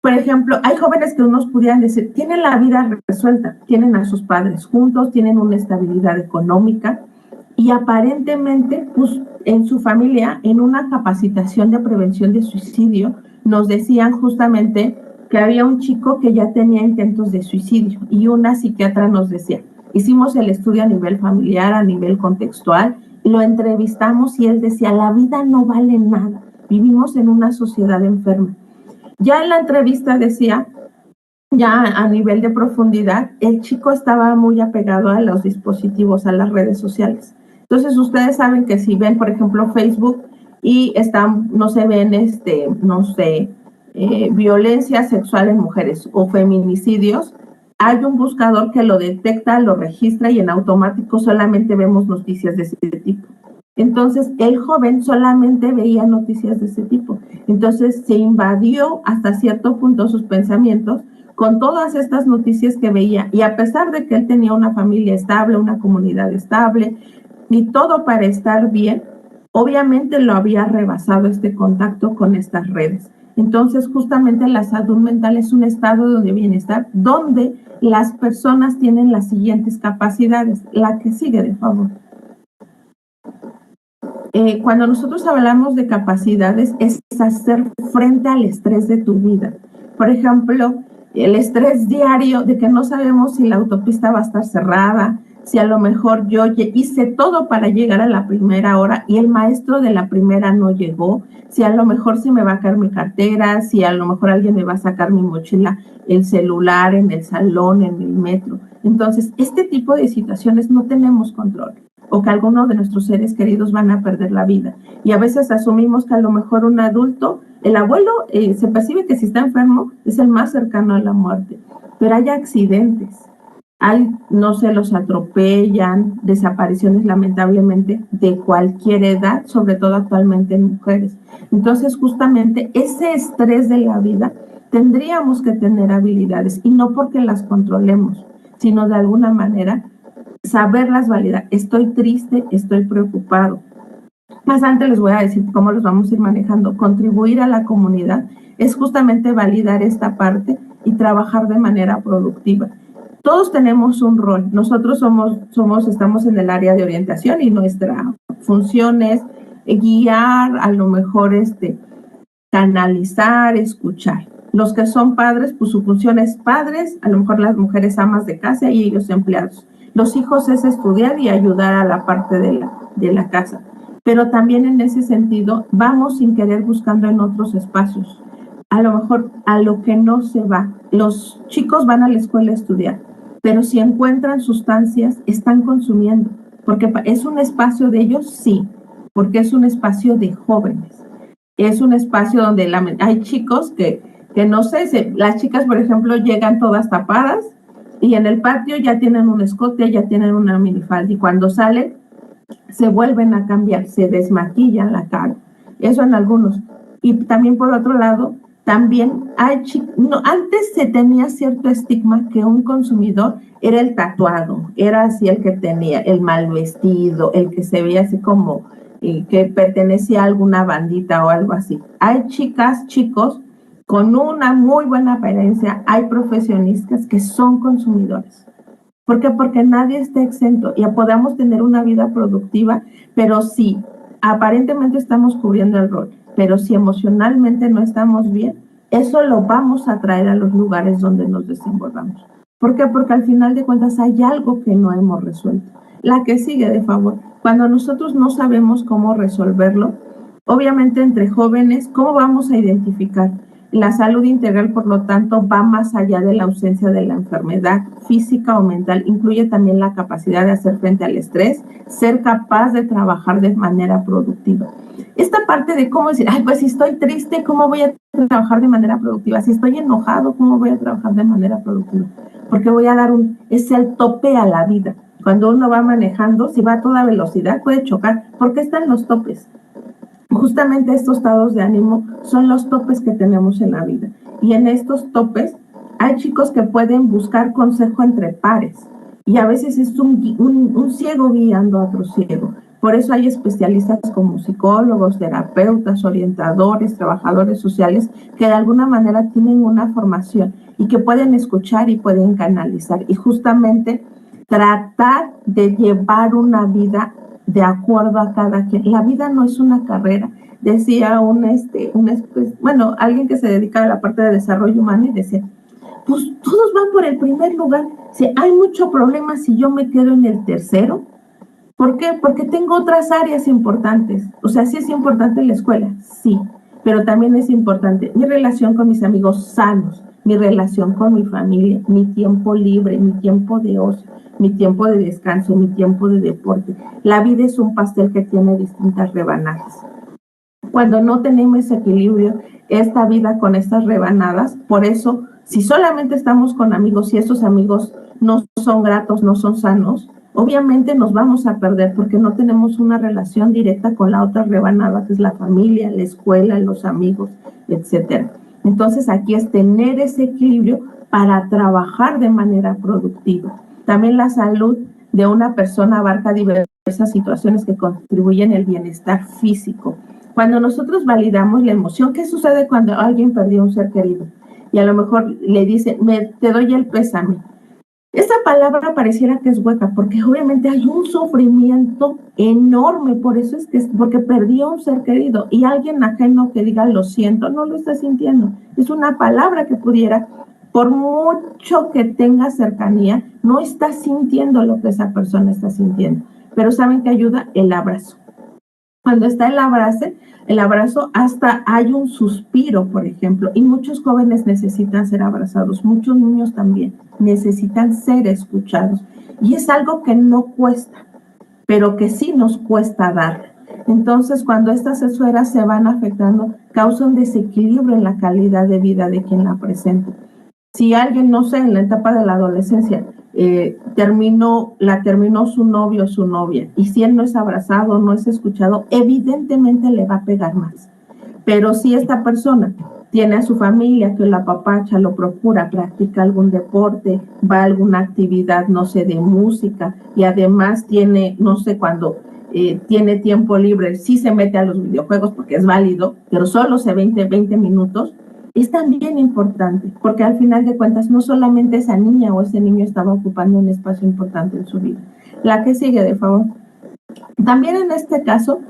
Por ejemplo, hay jóvenes que unos pudieran decir, tienen la vida resuelta, tienen a sus padres juntos, tienen una estabilidad económica y aparentemente, pues, en su familia, en una capacitación de prevención de suicidio, nos decían justamente que había un chico que ya tenía intentos de suicidio y una psiquiatra nos decía, hicimos el estudio a nivel familiar, a nivel contextual, lo entrevistamos y él decía, la vida no vale nada, vivimos en una sociedad enferma. Ya en la entrevista decía, ya a nivel de profundidad, el chico estaba muy apegado a los dispositivos, a las redes sociales. Entonces ustedes saben que si ven, por ejemplo, Facebook y no se ven, violencia sexual en mujeres o feminicidios, hay un buscador que lo detecta, lo registra y en automático solamente vemos noticias de ese tipo. Entonces, el joven solamente veía noticias de ese tipo. Entonces, se invadió hasta cierto punto sus pensamientos con todas estas noticias que veía. Y a pesar de que él tenía una familia estable, una comunidad estable y todo para estar bien, obviamente lo había rebasado este contacto con estas redes. Entonces, justamente la salud mental es un estado de bienestar donde las personas tienen las siguientes capacidades. La que sigue, de favor. Cuando nosotros hablamos de capacidades, es hacer frente al estrés de tu vida. Por ejemplo, el estrés diario de que no sabemos si la autopista va a estar cerrada, si a lo mejor yo hice todo para llegar a la primera hora y el maestro de la primera no llegó, si a lo mejor se me va a caer mi cartera, si a lo mejor alguien me va a sacar mi mochila, el celular en el salón, en el metro. Entonces, este tipo de situaciones no tenemos control. o que alguno de nuestros seres queridos van a perder la vida. Y a veces asumimos que a lo mejor un adulto, el abuelo, se percibe que si está enfermo es el más cercano a la muerte, pero hay accidentes. No se los atropellan, desapariciones lamentablemente de cualquier edad, sobre todo actualmente en mujeres. Entonces, justamente ese estrés de la vida tendríamos que tener habilidades, y no porque las controlemos, sino de alguna manera saberlas validar. Estoy triste, estoy preocupado. Más antes les voy a decir cómo los vamos a ir manejando. Contribuir a la comunidad es justamente validar esta parte y trabajar de manera productiva. Todos tenemos un rol. Nosotros estamos en el área de orientación y nuestra función es guiar, a lo mejor canalizar, escuchar. Los que son padres, pues su función es padres, a lo mejor las mujeres amas de casa y ellos empleados. Los hijos es estudiar y ayudar a la parte de la casa. Pero también en ese sentido vamos sin querer buscando en otros espacios. A lo mejor a lo que no se va. Los chicos van a la escuela a estudiar, pero si encuentran sustancias, están consumiendo. Porque es un espacio de ellos, sí, porque es un espacio de jóvenes. Es un espacio donde hay chicos que no sé, las chicas, por ejemplo, llegan todas tapadas y en el patio ya tienen un escote, ya tienen una minifalda, y cuando salen se vuelven a cambiar, se desmaquillan la cara. Eso en algunos. Y también por otro lado, también hay antes se tenía cierto estigma que un consumidor era el tatuado, era así el que tenía el mal vestido, el que se veía así como que pertenecía a alguna bandita o algo así. Hay chicas, chicos con una muy buena apariencia, hay profesionistas que son consumidores. ¿Por qué? Porque nadie está exento y podamos tener una vida productiva, pero sí, aparentemente estamos cubriendo el rol, pero si emocionalmente no estamos bien, eso lo vamos a traer a los lugares donde nos desenvolvamos. ¿Por qué? Porque al final de cuentas hay algo que no hemos resuelto. La que sigue, de favor, cuando nosotros no sabemos cómo resolverlo, obviamente entre jóvenes, ¿cómo vamos a identificar? La salud integral, por lo tanto, va más allá de la ausencia de la enfermedad física o mental. Incluye también la capacidad de hacer frente al estrés, ser capaz de trabajar de manera productiva. Esta parte de cómo decir, pues si estoy triste, ¿cómo voy a trabajar de manera productiva? Si estoy enojado, ¿cómo voy a trabajar de manera productiva? Porque voy a dar es el tope a la vida. Cuando uno va manejando, si va a toda velocidad, puede chocar. ¿Por qué están los topes? Justamente estos estados de ánimo son los topes que tenemos en la vida. Y en estos topes hay chicos que pueden buscar consejo entre pares. Y a veces es un ciego guiando a otro ciego. Por eso hay especialistas como psicólogos, terapeutas, orientadores, trabajadores sociales que de alguna manera tienen una formación y que pueden escuchar y pueden canalizar. Y justamente tratar de llevar una vida de acuerdo a cada quien. La vida no es una carrera. Decía alguien que se dedica a la parte de desarrollo humano y decía, pues todos van por el primer lugar. Si hay mucho problema si yo me quedo en el tercero. ¿Por qué? Porque tengo otras áreas importantes. O sea, sí es importante la escuela, sí, pero también es importante mi relación con mis amigos sanos, mi relación con mi familia, mi tiempo libre, mi tiempo de ocio, mi tiempo de descanso, mi tiempo de deporte. La vida es un pastel que tiene distintas rebanadas. Cuando no tenemos equilibrio, esta vida con estas rebanadas, por eso, si solamente estamos con amigos y esos amigos no son gratos, no son sanos, obviamente nos vamos a perder porque no tenemos una relación directa con la otra rebanada, que es la familia, la escuela, los amigos, etcétera. Entonces, aquí es tener ese equilibrio para trabajar de manera productiva. También la salud de una persona abarca diversas situaciones que contribuyen al bienestar físico. Cuando nosotros validamos la emoción, ¿qué sucede cuando alguien perdió un ser querido? Y a lo mejor le dice, te doy el pésame. Esa palabra pareciera que es hueca, porque obviamente hay un sufrimiento enorme, por eso es que porque perdió un ser querido, y alguien ajeno que diga lo siento, no lo está sintiendo. Es una palabra que pudiera, por mucho que tenga cercanía, no está sintiendo lo que esa persona está sintiendo. Pero ¿saben qué ayuda? El abrazo. Cuando está el abrazo hasta hay un suspiro, por ejemplo, y muchos jóvenes necesitan ser abrazados, muchos niños también necesitan ser escuchados, y es algo que no cuesta, pero que sí nos cuesta dar. Entonces, cuando estas esferas se van afectando, causa un desequilibrio en la calidad de vida de quien la presenta. Si alguien, no sé, en la etapa de la adolescencia, terminó su novio o su novia, y si él no es abrazado, no es escuchado, evidentemente le va a pegar más. Pero si esta persona tiene a su familia que la apapacha, lo procura, practica algún deporte, va a alguna actividad, no sé, de música, y además tiene, no sé, cuando tiene tiempo libre, sí se mete a los videojuegos porque es válido, pero solo se 20 minutos, es también importante, porque al final de cuentas no solamente esa niña o ese niño estaba ocupando un espacio importante en su vida. La que sigue, de favor. También en este caso,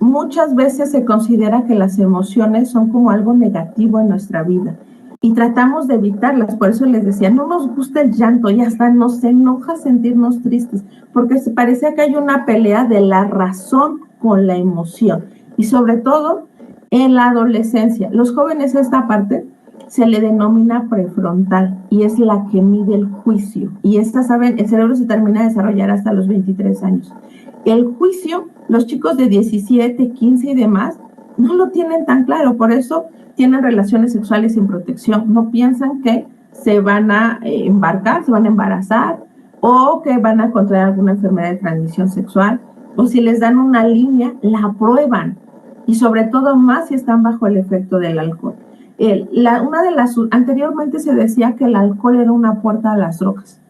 muchas veces se considera que las emociones son como algo negativo en nuestra vida y tratamos de evitarlas. Por eso les decía, no nos gusta el llanto y hasta nos enoja sentirnos tristes, porque se parece que hay una pelea de la razón con la emoción. Y sobre todo en la adolescencia, los jóvenes, esta parte se le denomina prefrontal y es la que mide el juicio. Y esta, saben, el cerebro se termina de desarrollar hasta los 23 años. El juicio, los chicos de 17, 15 y demás, no lo tienen tan claro, por eso tienen relaciones sexuales sin protección. No piensan que se van a embarcar, se van a embarazar o que van a contraer alguna enfermedad de transmisión sexual, o si les dan una línea, la aprueban, y sobre todo más si están bajo el efecto del alcohol. Anteriormente se decía que el alcohol era una puerta a las drogas.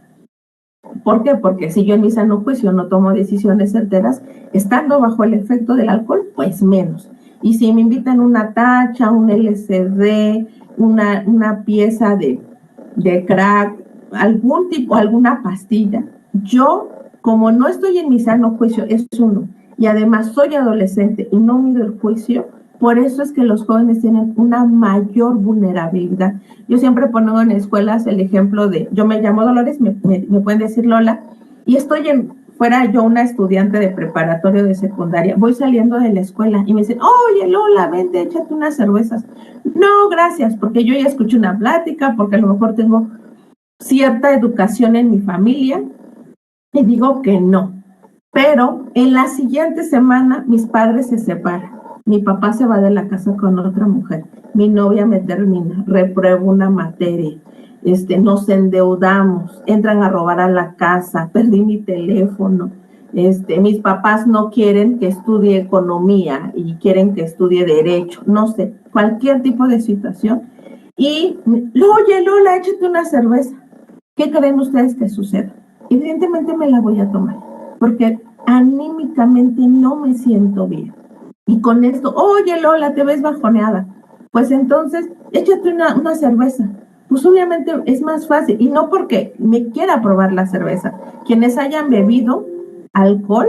¿Por qué? Porque si yo en mi sano juicio no tomo decisiones certeras, estando bajo el efecto del alcohol, pues menos. Y si me invitan una tacha, un LSD, una pieza de crack, algún tipo, alguna pastilla, yo, como no estoy en mi sano juicio, es uno, y además soy adolescente y no mido el juicio, por eso es que los jóvenes tienen una mayor vulnerabilidad. Yo siempre pongo en escuelas el ejemplo de, yo me llamo Dolores, me pueden decir Lola, y fuera yo una estudiante de preparatoria o de secundaria, voy saliendo de la escuela y me dicen, oye Lola, vente, échate unas cervezas. No, gracias, porque yo ya escuché una plática, porque a lo mejor tengo cierta educación en mi familia, y digo que no. Pero en la siguiente semana mis padres se separan. Mi papá se va de la casa con otra mujer. Mi novia me termina, repruebo una materia. Nos endeudamos, entran a robar a la casa, perdí mi teléfono. Mis papás no quieren que estudie economía y quieren que estudie derecho. No sé, cualquier tipo de situación. Y, oye Lola, échate una cerveza. ¿Qué creen ustedes que suceda? Evidentemente me la voy a tomar, porque anímicamente no me siento bien. Y con esto, oye Lola, te ves bajoneada. Pues entonces, échate una cerveza. Pues obviamente es más fácil. Y no porque me quiera probar la cerveza. Quienes hayan bebido alcohol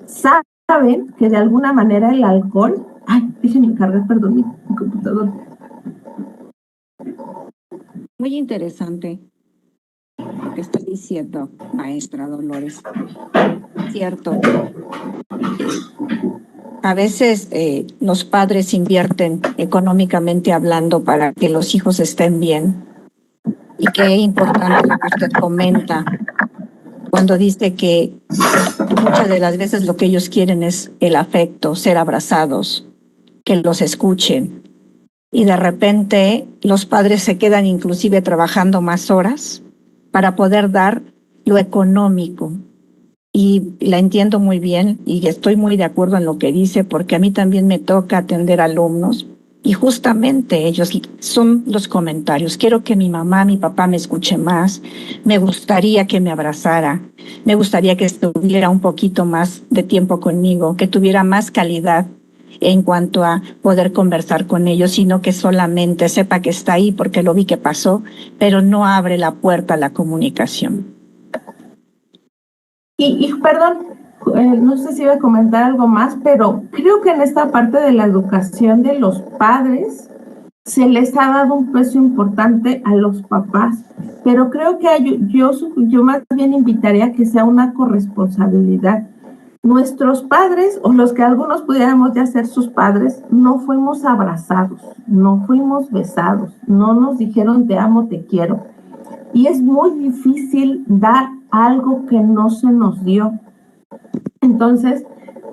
saben que de alguna manera el alcohol... Ay, déjenme cargar, perdón, mi computador. Muy interesante lo que está diciendo, maestra Dolores. Cierto. A veces los padres invierten económicamente hablando para que los hijos estén bien. Y qué importante lo que usted comenta cuando dice que muchas de las veces lo que ellos quieren es el afecto, ser abrazados, que los escuchen. Y de repente los padres se quedan inclusive trabajando más horas para poder dar lo económico. Y la entiendo muy bien y estoy muy de acuerdo en lo que dice, porque a mí también me toca atender alumnos y justamente ellos son los comentarios. Quiero que mi mamá, mi papá me escuche más, me gustaría que me abrazara, me gustaría que estuviera un poquito más de tiempo conmigo, que tuviera más calidad en cuanto a poder conversar con ellos, sino que solamente sepa que está ahí porque lo vi que pasó, pero no abre la puerta a la comunicación. Y perdón, no sé si iba a comentar algo más, pero creo que en esta parte de la educación de los padres se les ha dado un peso importante a los papás, pero creo que yo más bien invitaría a que sea una corresponsabilidad. Nuestros padres, o los que algunos pudiéramos ya ser sus padres, no fuimos abrazados, no fuimos besados, no nos dijeron te amo, te quiero. Y es muy difícil dar algo que no se nos dio. Entonces,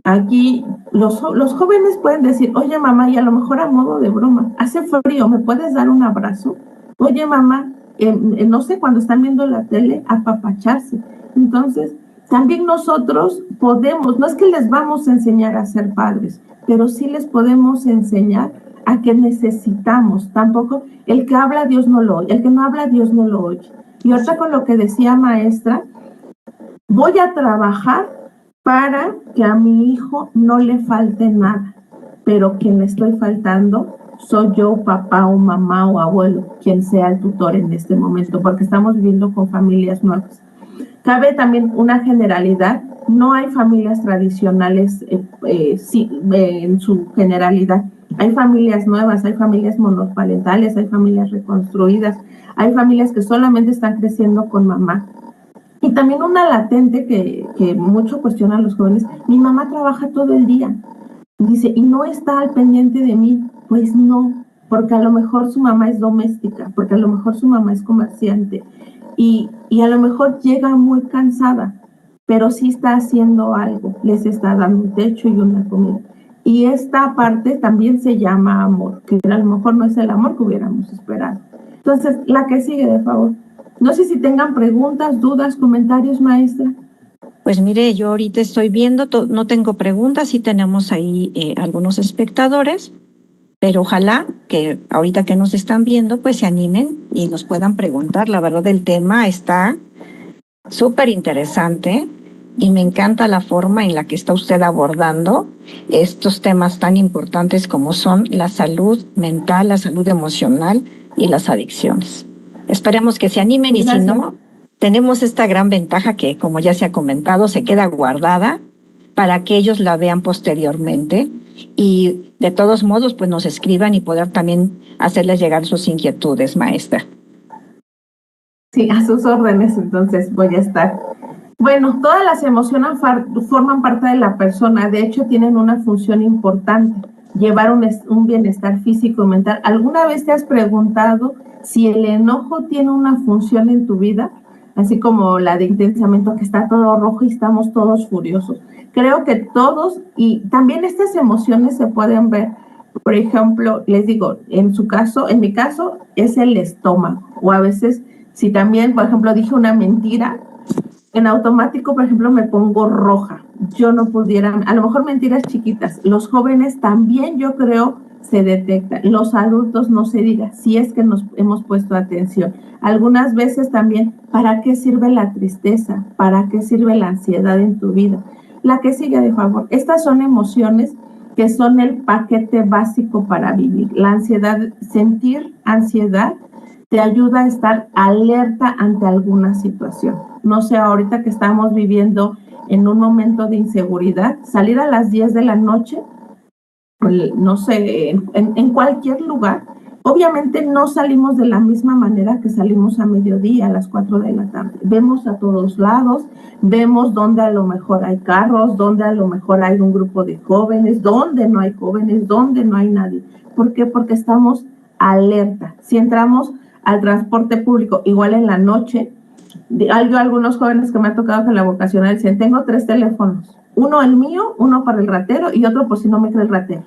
aquí los jóvenes pueden decir, oye mamá, y a lo mejor a modo de broma, hace frío, ¿me puedes dar un abrazo? Oye mamá, no sé, cuando están viendo la tele, apapacharse. Entonces, también nosotros podemos, no es que les vamos a enseñar a ser padres, pero sí les podemos enseñar a que necesitamos. Tampoco, el que habla Dios no lo oye, el que no habla Dios no lo oye. Y ahorita con lo que decía maestra, voy a trabajar para que a mi hijo no le falte nada, pero quien le estoy faltando soy yo, papá o mamá o abuelo, quien sea el tutor en este momento, porque estamos viviendo con familias nuevas. Cabe también una generalidad, no hay familias tradicionales en su generalidad. Hay familias nuevas, hay familias monoparentales, hay familias reconstruidas, hay familias que solamente están creciendo con mamá. Y también una latente que mucho cuestionan los jóvenes, mi mamá trabaja todo el día, dice, y no está al pendiente de mí. Pues no, porque a lo mejor su mamá es doméstica, porque a lo mejor su mamá es comerciante, y a lo mejor llega muy cansada, pero sí está haciendo algo, les está dando un techo y una comida. Y esta parte también se llama amor, que a lo mejor no es el amor que hubiéramos esperado. Entonces, la que sigue, de favor. No sé si tengan preguntas, dudas, comentarios, maestra. Pues mire, yo ahorita estoy viendo, no tengo preguntas, sí tenemos ahí algunos espectadores, pero ojalá que ahorita que nos están viendo, pues se animen y nos puedan preguntar. La verdad, el tema está súper interesante y me encanta la forma en la que está usted abordando estos temas tan importantes como son la salud mental, la salud emocional y las adicciones. Esperemos que se animen y si no, tenemos esta gran ventaja que, como ya se ha comentado, se queda guardada para que ellos la vean posteriormente y de todos modos pues nos escriban y poder también hacerles llegar sus inquietudes, maestra. Sí, a sus órdenes, entonces voy a estar. Bueno, todas las emociones forman parte de la persona, de hecho tienen una función importante, llevar un bienestar físico y mental. ¿Alguna vez te has preguntado si el enojo tiene una función en tu vida? Así como la de intensamiento, que está todo rojo y estamos todos furiosos. Creo que todos, y también estas emociones se pueden ver, por ejemplo, les digo, en mi caso, es el estómago, o a veces, si también, por ejemplo, dije una mentira, en automático, por ejemplo, me pongo roja. Yo no pudiera, a lo mejor mentiras chiquitas. Los jóvenes también, yo creo, se detectan. Los adultos no se diga, si es que nos hemos puesto atención. Algunas veces también, ¿para qué sirve la tristeza? ¿Para qué sirve la ansiedad en tu vida? La que sigue, de favor. Estas son emociones que son el paquete básico para vivir. La ansiedad, sentir ansiedad te ayuda a estar alerta ante alguna situación. No sé, ahorita que estamos viviendo en un momento de inseguridad, salir a las 10 de la noche, no sé, en cualquier lugar, obviamente no salimos de la misma manera que salimos a mediodía, a las 4 de la tarde. Vemos a todos lados, vemos dónde a lo mejor hay carros, dónde a lo mejor hay un grupo de jóvenes, dónde no hay jóvenes, dónde no hay nadie. ¿Por qué? Porque estamos alerta. Si entramos al transporte público, igual en la noche, algunos jóvenes que me ha tocado que en la vocacional dicen, tengo 3 teléfonos, uno el mío, uno para el ratero y otro por si no me cree el ratero.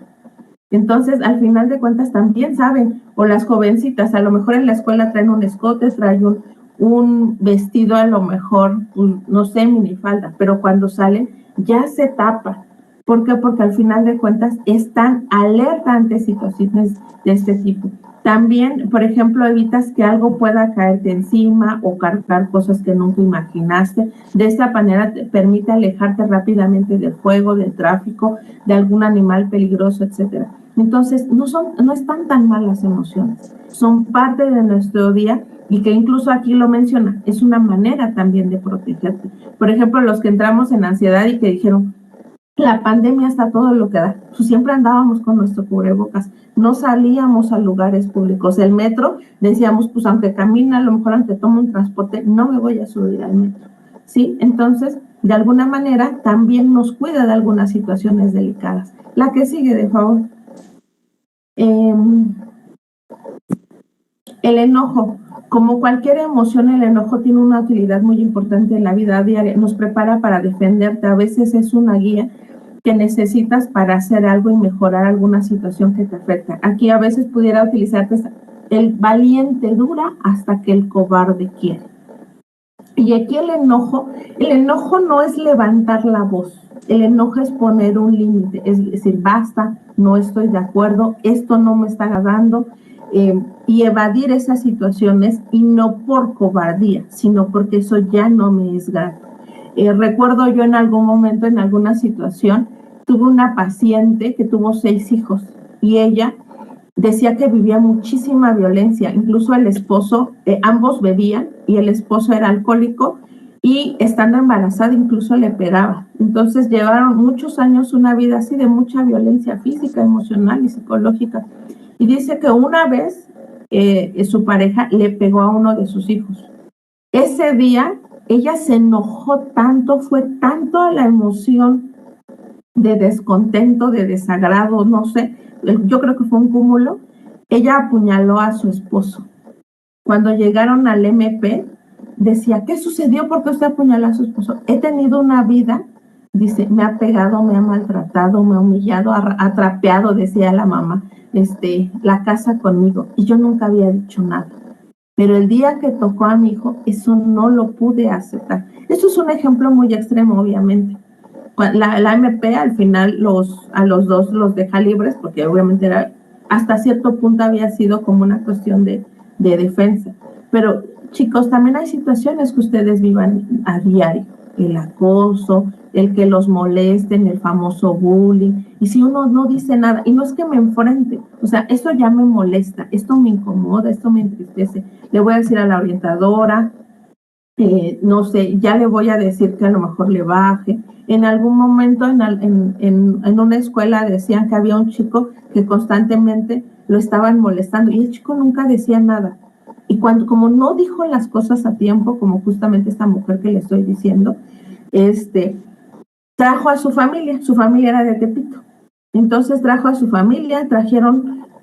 Entonces, al final de cuentas también saben, o las jovencitas, a lo mejor en la escuela traen un escote, traen un vestido a lo mejor, no sé, minifalda, pero cuando salen ya se tapa. ¿Por qué? Porque al final de cuentas están alerta ante situaciones de este tipo. También, por ejemplo, evitas que algo pueda caerte encima o cargar cosas que nunca imaginaste. De esta manera te permite alejarte rápidamente del fuego, del tráfico, de algún animal peligroso, etc. Entonces, no están tan mal las emociones. Son parte de nuestro día y que incluso aquí lo menciona, es una manera también de protegerte. Por ejemplo, los que entramos en ansiedad y que dijeron, la pandemia está todo lo que da. Pues siempre andábamos con nuestro cubrebocas, no salíamos a lugares públicos. El metro, decíamos, pues aunque camine, a lo mejor aunque tome un transporte, no me voy a subir al metro. ¿Sí? Entonces, de alguna manera, también nos cuida de algunas situaciones delicadas. La que sigue, de favor. El enojo, como cualquier emoción, el enojo tiene una utilidad muy importante en la vida diaria. Nos prepara para defenderte. A veces es una guía que necesitas para hacer algo y mejorar alguna situación que te afecta. Aquí a veces pudiera utilizarte el valiente dura hasta que el cobarde quiere. Y aquí el enojo no es levantar la voz. El enojo es poner un límite, es decir, basta, no estoy de acuerdo, esto no me está agradando, y evadir esas situaciones, y no por cobardía, sino porque eso ya no me es grato. Recuerdo yo en algún momento, en alguna situación, tuve una paciente que tuvo 6 hijos y ella decía que vivía muchísima violencia, incluso el esposo, ambos bebían y el esposo era alcohólico y estando embarazada incluso le pegaba. Entonces llevaron muchos años una vida así de mucha violencia física, emocional y psicológica. Y dice que una vez su pareja le pegó a uno de sus hijos. Ese día ella se enojó tanto, fue tanto la emoción de descontento, de desagrado, no sé, yo creo que fue un cúmulo. Ella apuñaló a su esposo. Cuando llegaron al MP, decía, ¿qué sucedió? ¿Por qué usted apuñaló a su esposo? He tenido una vida, dice, me ha pegado, me ha maltratado, me ha humillado, ha trapeado, decía la mamá, la casa conmigo, y yo nunca había dicho nada. Pero el día que tocó a mi hijo, eso no lo pude aceptar. Eso es un ejemplo muy extremo, obviamente. La MP al final a los dos los deja libres, porque obviamente hasta cierto punto había sido como una cuestión de defensa. Pero chicos, también hay situaciones que ustedes vivan a diario, el acoso, el que los molesten, el famoso bullying, y si uno no dice nada, y no es que me enfrente, o sea, esto ya me molesta, esto me incomoda, esto me entristece, le voy a decir a la orientadora, no sé, ya le voy a decir que a lo mejor le baje. En algún momento en una escuela decían que había un chico que constantemente lo estaban molestando y el chico nunca decía nada. Y como no dijo las cosas a tiempo, como justamente esta mujer que le estoy diciendo, trajo a su familia era de Tepito. Entonces trajo a su familia,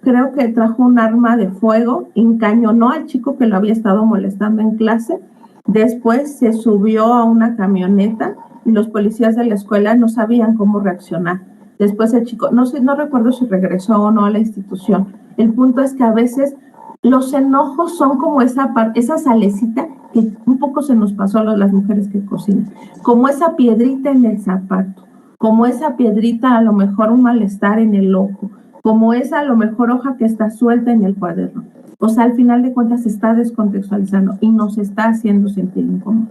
creo que trajo un arma de fuego, encañonó al chico que lo había estado molestando en clase. Después se subió a una camioneta y los policías de la escuela no sabían cómo reaccionar. Después el chico, no recuerdo si regresó o no a la institución. El punto es que a veces los enojos son como esa salecita que un poco se nos pasó a las mujeres que cocinan, como esa piedrita en el zapato, como esa piedrita a lo mejor un malestar en el ojo, como esa a lo mejor hoja que está suelta en el cuaderno. O sea, al final de cuentas se está descontextualizando y nos está haciendo sentir incómodos.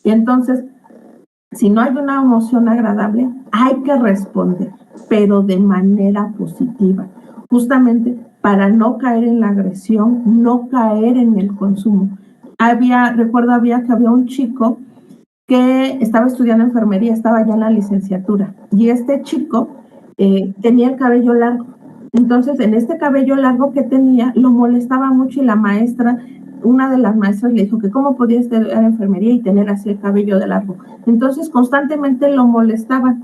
Y entonces, si no hay una emoción agradable, hay que responder, pero de manera positiva, justamente para no caer en la agresión, no caer en el consumo. Recuerdo que había un chico que estaba estudiando enfermería, estaba ya en la licenciatura, y este chico tenía el cabello largo. Entonces, en este cabello largo que tenía, lo molestaba mucho y una de las maestras le dijo que cómo podía estudiar enfermería y tener así el cabello de largo. Entonces, constantemente lo molestaba.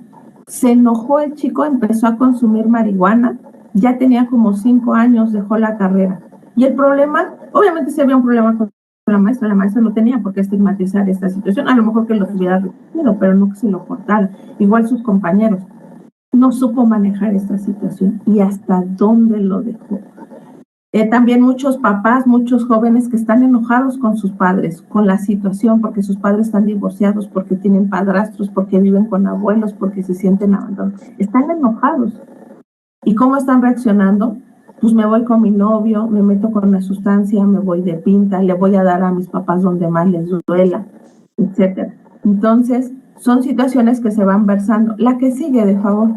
Se enojó el chico, empezó a consumir marihuana, ya tenía como 5 años, dejó la carrera. Y el problema, obviamente si había un problema con la maestra no tenía por qué estigmatizar esta situación, a lo mejor que lo tuviera repetido, pero no que se lo cortara. Igual sus compañeros. No supo manejar esta situación y hasta dónde lo dejó. También muchos papás, muchos jóvenes que están enojados con sus padres, con la situación, porque sus padres están divorciados, porque tienen padrastros, porque viven con abuelos, porque se sienten abandonados. Están enojados. ¿Y cómo están reaccionando? Pues me voy con mi novio, me meto con una sustancia, me voy de pinta, le voy a dar a mis papás donde más les duela, etcétera. Entonces, son situaciones que se van versando. La que sigue, de favor.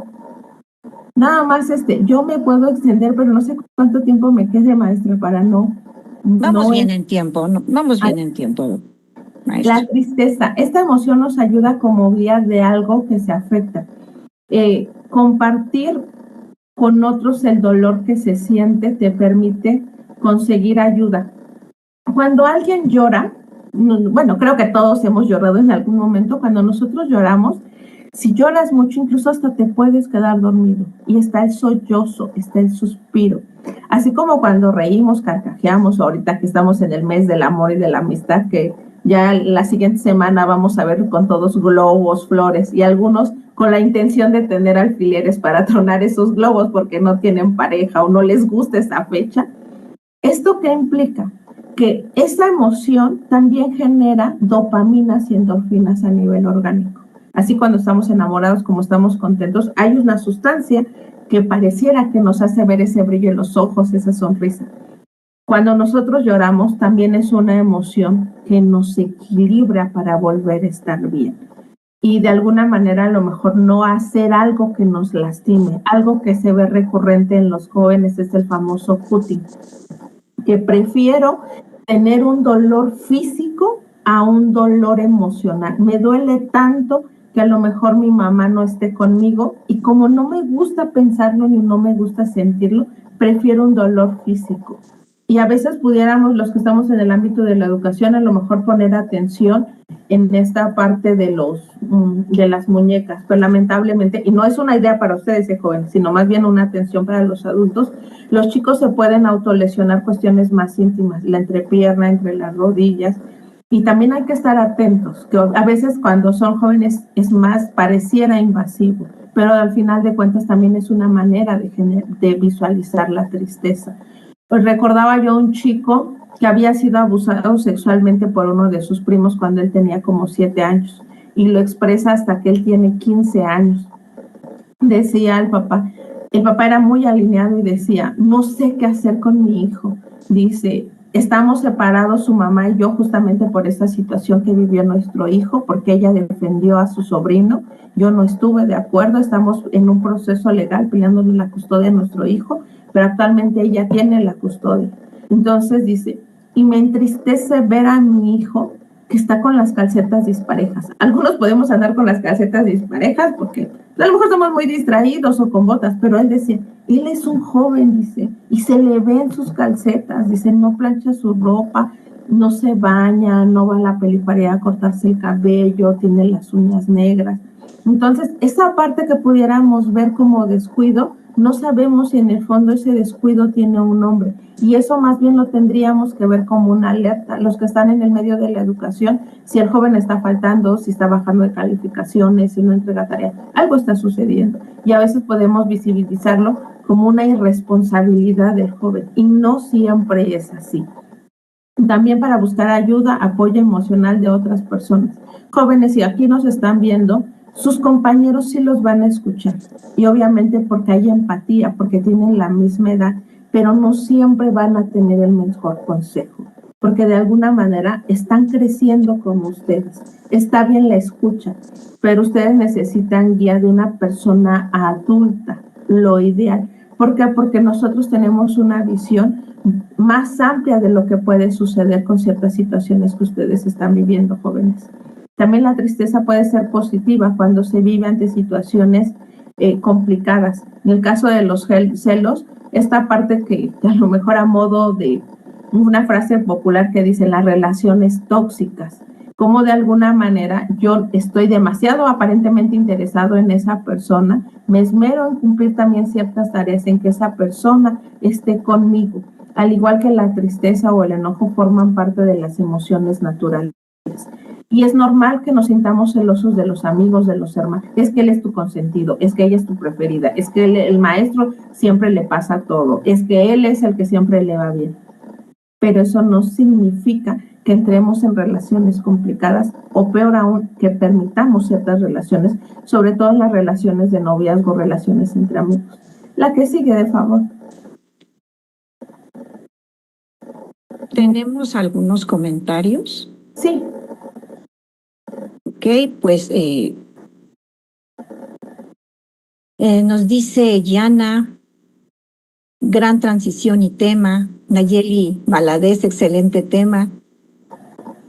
Nada más, yo me puedo extender, pero no sé cuánto tiempo me quede, maestra, para no... Vamos bien en tiempo, maestra. La tristeza. Esta emoción nos ayuda como guía de algo que se afecta. Compartir con otros el dolor que se siente te permite conseguir ayuda. Cuando alguien llora, bueno, creo que todos hemos llorado en algún momento. Cuando nosotros lloramos, si lloras mucho, incluso hasta te puedes quedar dormido. Y está el sollozo, está el suspiro. Así como cuando reímos, carcajeamos, ahorita que estamos en el mes del amor y de la amistad, que ya la siguiente semana vamos a ver con todos globos, flores y algunos con la intención de tener alfileres para tronar esos globos porque no tienen pareja o no les gusta esa fecha. ¿Esto qué implica? Que esa emoción también genera dopaminas y endorfinas a nivel orgánico. Así cuando estamos enamorados, como estamos contentos, hay una sustancia que pareciera que nos hace ver ese brillo en los ojos, esa sonrisa. Cuando nosotros lloramos, también es una emoción que nos equilibra para volver a estar bien. Y de alguna manera a lo mejor no hacer algo que nos lastime. Algo que se ve recurrente en los jóvenes es el famoso cutting, que prefiero tener un dolor físico a un dolor emocional. Me duele tanto que a lo mejor mi mamá no esté conmigo y como no me gusta pensarlo ni no me gusta sentirlo, prefiero un dolor físico. Y a veces pudiéramos, los que estamos en el ámbito de la educación, a lo mejor poner atención en esta parte de las muñecas, pero lamentablemente, y no es una idea para ustedes, jóvenes, sino más bien una atención para los adultos, los chicos se pueden autolesionar cuestiones más íntimas, la entrepierna, entre las rodillas, y también hay que estar atentos, que a veces cuando son jóvenes es más, pareciera invasivo, pero al final de cuentas también es una manera de visualizar la tristeza. Pues recordaba yo un chico que había sido abusado sexualmente por uno de sus primos cuando él tenía como 7 años y lo expresa hasta que él tiene 15 años. Decía el papá era muy alineado y decía, no sé qué hacer con mi hijo. Dice, estamos separados su mamá y yo justamente por esta situación que vivió nuestro hijo, porque ella defendió a su sobrino. Yo no estuve de acuerdo, estamos en un proceso legal peleándole la custodia a nuestro hijo, pero actualmente ella tiene la custodia. Entonces dice, y me entristece ver a mi hijo que está con las calcetas disparejas. Algunos podemos andar con las calcetas disparejas porque a lo mejor somos muy distraídos o con botas, pero él decía, él es un joven, dice, y se le ven sus calcetas, dice, no plancha su ropa, no se baña, no va a la peluquería a cortarse el cabello, tiene las uñas negras. Entonces, esa parte que pudiéramos ver como descuido, no sabemos si en el fondo ese descuido tiene un nombre. Y eso más bien lo tendríamos que ver como una alerta. Los que están en el medio de la educación, si el joven está faltando, si está bajando de calificaciones, si no entrega tarea, algo está sucediendo. Y a veces podemos visibilizarlo como una irresponsabilidad del joven. Y no siempre es así. También para buscar ayuda, apoyo emocional de otras personas. Jóvenes, si aquí nos están viendo, sus compañeros sí los van a escuchar y obviamente porque hay empatía, porque tienen la misma edad, pero no siempre van a tener el mejor consejo, porque de alguna manera están creciendo como ustedes. Está bien la escucha, pero ustedes necesitan guía de una persona adulta, lo ideal. ¿Por qué? Porque nosotros tenemos una visión más amplia de lo que puede suceder con ciertas situaciones que ustedes están viviendo, jóvenes. También la tristeza puede ser positiva cuando se vive ante situaciones complicadas. En el caso de los celos, esta parte que a lo mejor a modo de una frase popular que dice las relaciones tóxicas, como de alguna manera yo estoy demasiado aparentemente interesado en esa persona, me esmero en cumplir también ciertas tareas en que esa persona esté conmigo, al igual que la tristeza o el enojo forman parte de las emociones naturales. Y es normal que nos sintamos celosos de los amigos, de los hermanos. Es que él es tu consentido, es que ella es tu preferida, es que el maestro siempre le pasa todo, es que él es el que siempre le va bien. Pero eso no significa que entremos en relaciones complicadas o peor aún, que permitamos ciertas relaciones, sobre todo las relaciones de noviazgo, relaciones entre amigos. La que sigue, de favor. ¿Tenemos algunos comentarios? Sí. Ok, pues nos dice Yana, gran transición y tema. Nayeli Valadez, excelente tema.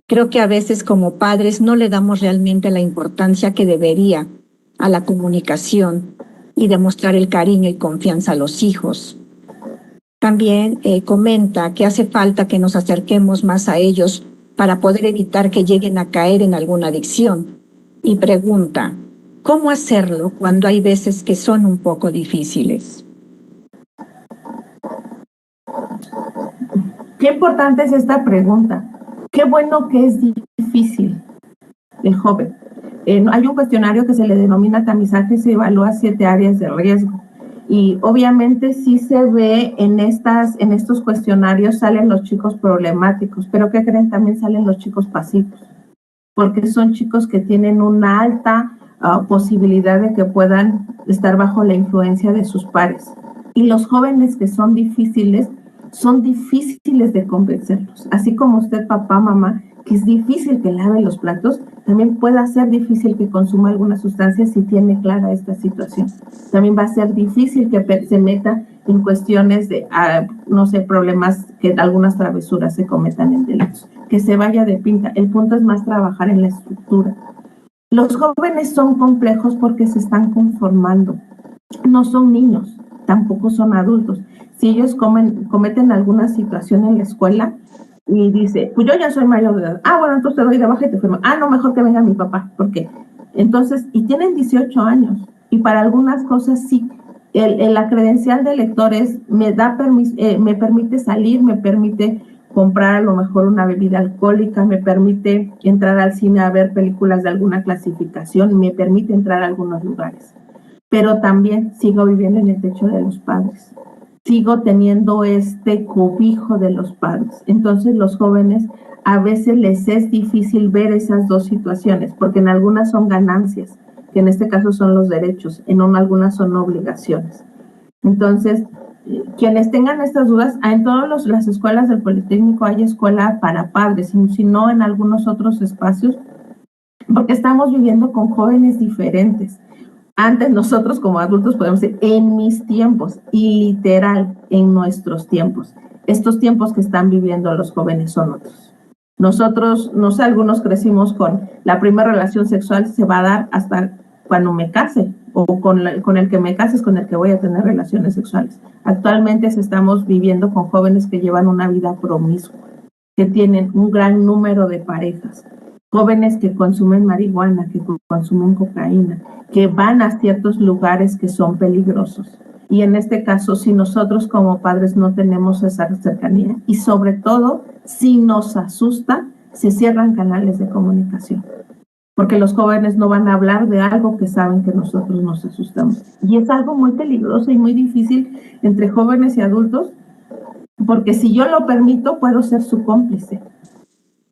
Creo que a veces como padres no le damos realmente la importancia que debería a la comunicación y demostrar el cariño y confianza a los hijos. También comenta que hace falta que nos acerquemos más a ellos para poder evitar que lleguen a caer en alguna adicción. Y pregunta, ¿cómo hacerlo cuando hay veces que son un poco difíciles? Qué importante es esta pregunta. Qué bueno que es difícil el joven. Hay un cuestionario que se le denomina tamizaje, se evalúa 7 áreas de riesgo. Y obviamente sí se ve en estos cuestionarios salen los chicos problemáticos, pero ¿qué creen? También salen los chicos pasivos, porque son chicos que tienen una alta posibilidad de que puedan estar bajo la influencia de sus pares. Y los jóvenes que son difíciles de convencerlos. Así como usted, papá, mamá, que es difícil que lave los platos, también puede ser difícil que consuma alguna sustancia si tiene clara esta situación. También va a ser difícil que se meta en cuestiones de, no sé, problemas, que algunas travesuras se cometan en delitos. Que se vaya de pinta. El punto es más trabajar en la estructura. Los jóvenes son complejos porque se están conformando. No son niños, tampoco son adultos. Si ellos cometen alguna situación en la escuela y dice, pues yo ya soy mayor de edad, bueno, entonces te doy de baja y te firmo, no, mejor que venga mi papá, ¿por qué? Entonces, y tienen 18 años, y para algunas cosas sí, la credencial de lectores me permite salir, me permite comprar a lo mejor una bebida alcohólica, me permite entrar al cine a ver películas de alguna clasificación, me permite entrar a algunos lugares, pero también sigo viviendo en el techo de los padres. Sigo teniendo este cobijo de los padres. Entonces los jóvenes a veces les es difícil ver esas dos situaciones, porque en algunas son ganancias, que en este caso son los derechos, en algunas son obligaciones. Entonces, quienes tengan estas dudas, en todas las escuelas del Politécnico hay escuela para padres, si no en algunos otros espacios, porque estamos viviendo con jóvenes diferentes. Antes nosotros como adultos podemos decir, en mis tiempos, y literal, en nuestros tiempos. Estos tiempos que están viviendo los jóvenes son otros. Nosotros, no sé, algunos crecimos con la primera relación sexual se va a dar hasta cuando me case, o con el que me case es con el que voy a tener relaciones sexuales. Actualmente estamos viviendo con jóvenes que llevan una vida promiscua, que tienen un gran número de parejas. Jóvenes que consumen marihuana, que consumen cocaína, que van a ciertos lugares que son peligrosos. Y en este caso, si nosotros como padres no tenemos esa cercanía, y sobre todo, si nos asusta, se cierran canales de comunicación. Porque los jóvenes no van a hablar de algo que saben que nosotros nos asustamos. Y es algo muy peligroso y muy difícil entre jóvenes y adultos, porque si yo lo permito, puedo ser su cómplice.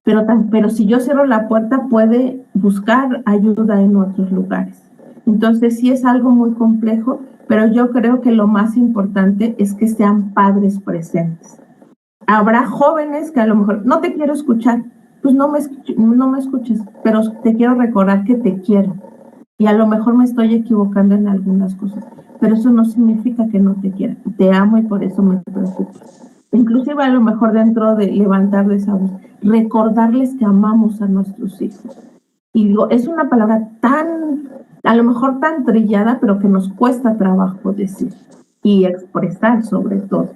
Pero si yo cierro la puerta, puede buscar ayuda en otros lugares. Entonces sí es algo muy complejo, pero yo creo que lo más importante es que sean padres presentes. Habrá jóvenes que a lo mejor no te quiero escuchar, pues no me escuches, pero te quiero recordar que te quiero. Y a lo mejor me estoy equivocando en algunas cosas, pero eso no significa que no te quiera. Te amo y por eso me preocupo. Inclusive a lo mejor dentro de levantar de esa voz, recordarles que amamos a nuestros hijos. Y digo, es una palabra a lo mejor tan trillada, pero que nos cuesta trabajo decir y expresar sobre todo.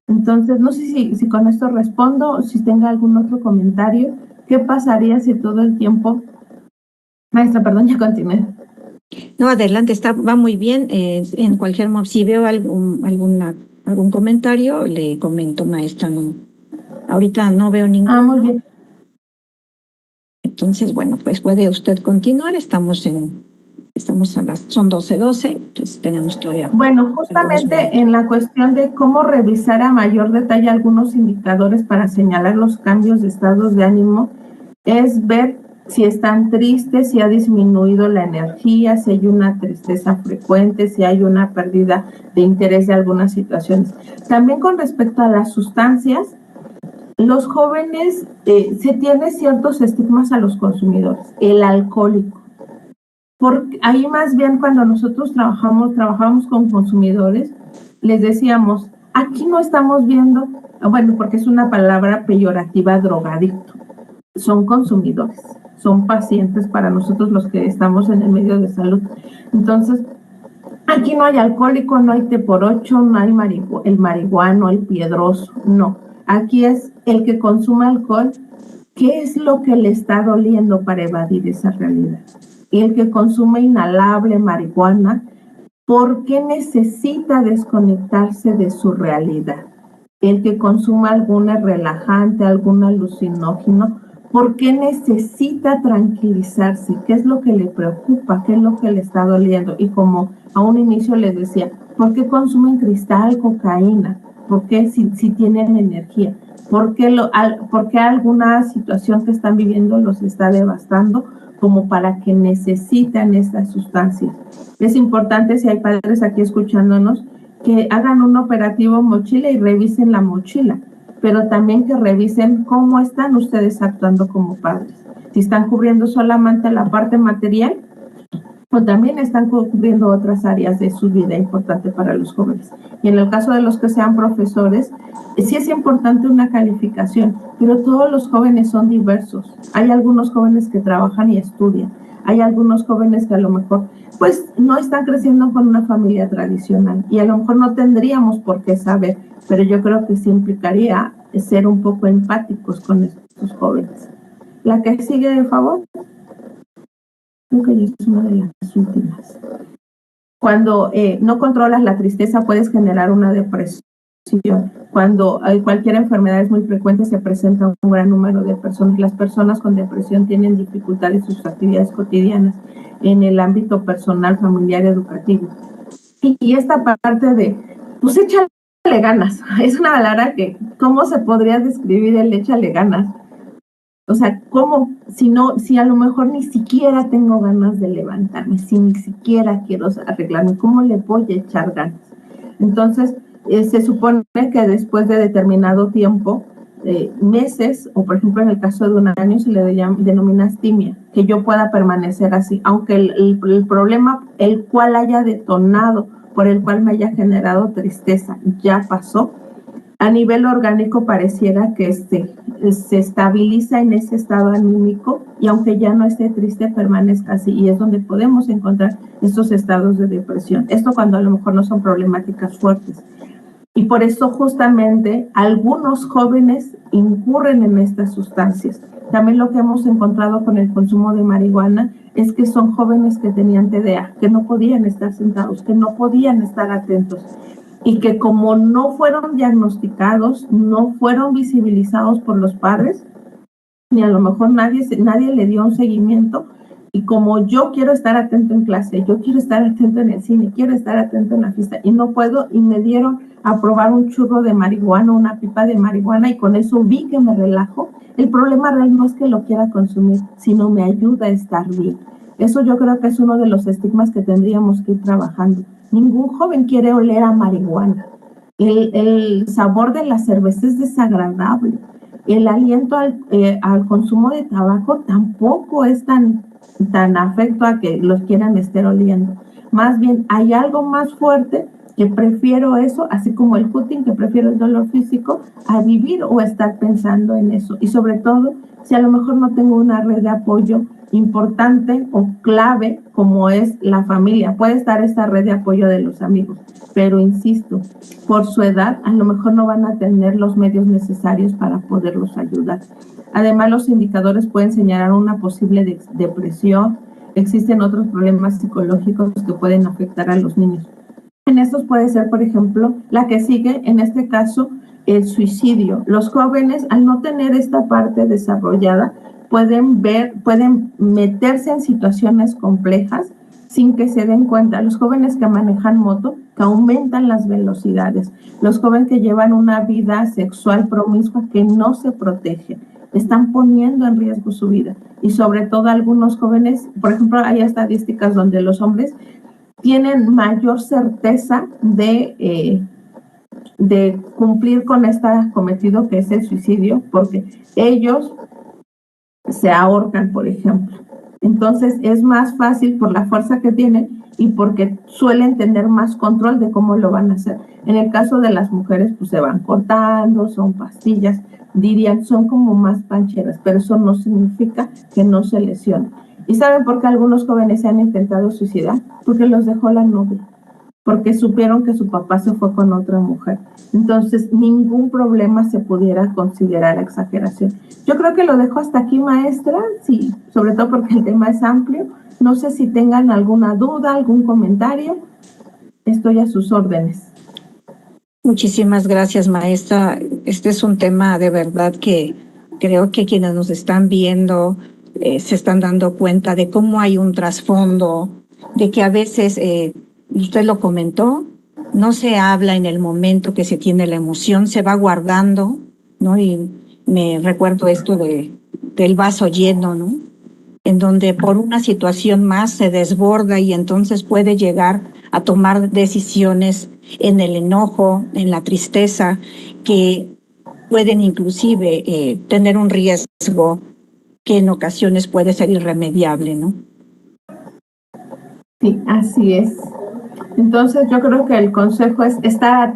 Entonces, no sé si con esto respondo, o si tenga algún otro comentario. ¿Qué pasaría si todo el tiempo... Maestra, perdón, ya continué. No, adelante, va muy bien. En cualquier momento, si veo algún comentario, le comento, maestra. No, ahorita no veo ninguno. Muy bien. Entonces, bueno, pues puede usted continuar. Son 12:12, entonces tenemos todavía... Bueno, justamente en la cuestión de cómo revisar a mayor detalle algunos indicadores para señalar los cambios de estados de ánimo, es ver si están tristes, si ha disminuido la energía, si hay una tristeza frecuente, si hay una pérdida de interés de algunas situaciones. También con respecto a las sustancias, los jóvenes, se tiene ciertos estigmas a los consumidores. El alcohólico. Porque ahí más bien cuando nosotros trabajamos con consumidores, les decíamos, aquí no estamos viendo, bueno, porque es una palabra peyorativa, drogadicto. Son consumidores, son pacientes para nosotros los que estamos en el medio de salud. Entonces, aquí no hay alcohólico, no hay té por ocho, no hay el marihuano, el piedroso, no. Aquí es el que consume alcohol, ¿qué es lo que le está doliendo para evadir esa realidad? Y el que consume inhalable marihuana, ¿por qué necesita desconectarse de su realidad? el que consuma algún relajante, algún alucinógeno, ¿por qué necesita tranquilizarse? ¿Qué es lo que le preocupa? ¿Qué es lo que le está doliendo? Y como a un inicio les decía, ¿por qué consumen cristal, cocaína? ¿Por qué si tienen energía? ¿Por qué alguna situación que están viviendo los está devastando como para que necesitan estas sustancias? Es importante, si hay padres aquí escuchándonos, que hagan un operativo mochila y revisen la mochila, pero también que revisen cómo están ustedes actuando como padres. Si están cubriendo solamente la parte material, o también están cubriendo otras áreas de su vida importante para los jóvenes. Y en el caso de los que sean profesores, sí es importante una calificación, pero todos los jóvenes son diversos. Hay algunos jóvenes que trabajan y estudian. Hay algunos jóvenes que a lo mejor pues no están creciendo con una familia tradicional y a lo mejor no tendríamos por qué saber, pero yo creo que sí implicaría ser un poco empáticos con estos jóvenes. La que sigue, de favor. Creo que ya es una de las últimas. Cuando no controlas la tristeza puedes generar una depresión. Cuando cualquier enfermedad es muy frecuente se presenta un gran número de personas. Las personas con depresión tienen dificultades en sus actividades cotidianas en el ámbito personal, familiar, educativo. Y esta parte de, pues échale ganas. Es una palabra que, ¿cómo se podría describir el échale ganas? O sea, ¿cómo? Si a lo mejor ni siquiera tengo ganas de levantarme, si ni siquiera quiero arreglarme, ¿cómo le voy a echar ganas? Entonces, se supone que después de determinado tiempo, meses, o por ejemplo en el caso de un año, se le denomina astimia, que yo pueda permanecer así, aunque el problema, el cual haya detonado, por el cual me haya generado tristeza, ya pasó. A nivel orgánico pareciera que se estabiliza en ese estado anímico y aunque ya no esté triste, permanezca así. Y es donde podemos encontrar estos estados de depresión. Esto cuando a lo mejor no son problemáticas fuertes. Y por eso justamente algunos jóvenes incurren en estas sustancias. También lo que hemos encontrado con el consumo de marihuana es que son jóvenes que tenían TDA, que no podían estar sentados, que no podían estar atentos. Y que como no fueron diagnosticados, no fueron visibilizados por los padres, ni a lo mejor nadie le dio un seguimiento, y como yo quiero estar atento en clase, yo quiero estar atento en el cine, quiero estar atento en la fiesta, y no puedo, y me dieron a probar un churro de marihuana, una pipa de marihuana, y con eso vi que me relajo. El problema real no es que lo quiera consumir, sino me ayuda a estar bien. Eso yo creo que es uno de los estigmas que tendríamos que ir trabajando. Ningún joven quiere oler a marihuana. El sabor de la cerveza es desagradable. El aliento al consumo de tabaco tampoco es tan afecto a que los quieran estar oliendo. Más bien, hay algo más fuerte que prefiero eso, así como el cutting, que prefiero el dolor físico, a vivir o estar pensando en eso. Y sobre todo, si a lo mejor no tengo una red de apoyo importante o clave como es la familia. Puede estar esta red de apoyo de los amigos, pero insisto, por su edad a lo mejor no van a tener los medios necesarios para poderlos ayudar. Además, los indicadores pueden señalar una posible depresión. Existen otros problemas psicológicos que pueden afectar a los niños. En estos puede ser, por ejemplo, la que sigue, en este caso, el suicidio. Los jóvenes, al no tener esta parte desarrollada, pueden meterse en situaciones complejas sin que se den cuenta. Los jóvenes que manejan moto, que aumentan las velocidades, los jóvenes que llevan una vida sexual promiscua que no se protege, están poniendo en riesgo su vida. Y sobre todo algunos jóvenes, por ejemplo, hay estadísticas donde los hombres tienen mayor certeza de cumplir con este cometido que es el suicidio, porque ellos se ahorcan, por ejemplo. Entonces es más fácil por la fuerza que tienen y porque suelen tener más control de cómo lo van a hacer. En el caso de las mujeres, pues se van cortando, son pastillas, dirían, son como más pancheras, pero eso no significa que no se lesionen. ¿Y saben por qué algunos jóvenes se han intentado suicidar? Porque los dejó la novia, porque supieron que su papá se fue con otra mujer. Entonces, ningún problema se pudiera considerar exageración. Yo creo que lo dejo hasta aquí, maestra, sí, sobre todo porque el tema es amplio. No sé si tengan alguna duda, algún comentario. Estoy a sus órdenes. Muchísimas gracias, maestra. Este es un tema de verdad que creo que quienes nos están viendo se están dando cuenta de cómo hay un trasfondo, de que a veces, usted lo comentó, no se habla en el momento que se tiene la emoción, se va guardando, ¿no? Y me recuerdo esto del vaso lleno, ¿no? En donde por una situación más se desborda y entonces puede llegar a tomar decisiones en el enojo, en la tristeza, que pueden inclusive tener un riesgo que en ocasiones puede ser irremediable, ¿no? Sí, así es. Entonces yo creo que el consejo es estar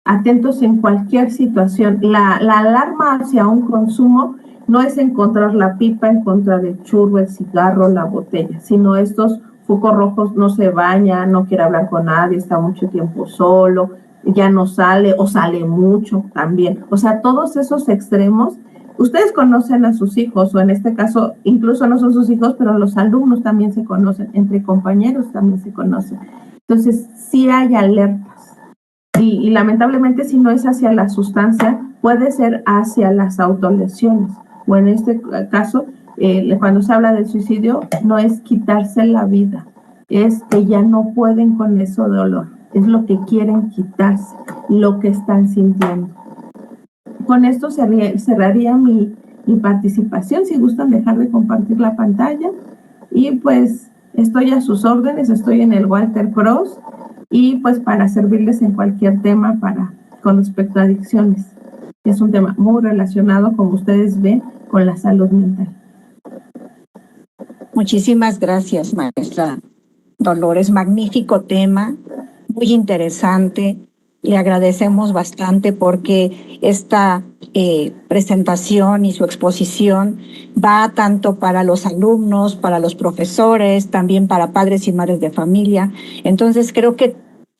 atentos en cualquier situación. La alarma hacia un consumo no es encontrar la pipa, encontrar el churro, el cigarro, la botella, sino estos focos rojos: no se baña, no quiere hablar con nadie, está mucho tiempo solo, ya no sale o sale mucho también. O sea, todos esos extremos. Ustedes conocen a sus hijos, o en este caso incluso no son sus hijos, pero los alumnos también se conocen, entre compañeros también se conocen. Entonces sí hay alertas y lamentablemente, si no es hacia la sustancia, puede ser hacia las autolesiones, o en este caso cuando se habla del suicidio no es quitarse la vida, es que ya no pueden con ese dolor, es lo que quieren quitarse, lo que están sintiendo. Con esto cerraría mi participación. Si gustan dejar de compartir la pantalla, y pues estoy a sus órdenes, estoy en el Walter Cross y pues para servirles en cualquier tema con respecto a adicciones. Es un tema muy relacionado, como ustedes ven, con la salud mental. Muchísimas gracias, maestra Dolores. Magnífico tema, muy interesante. Le agradecemos bastante porque esta presentación y su exposición va tanto para los alumnos, para los profesores, también para padres y madres de familia. Entonces creo que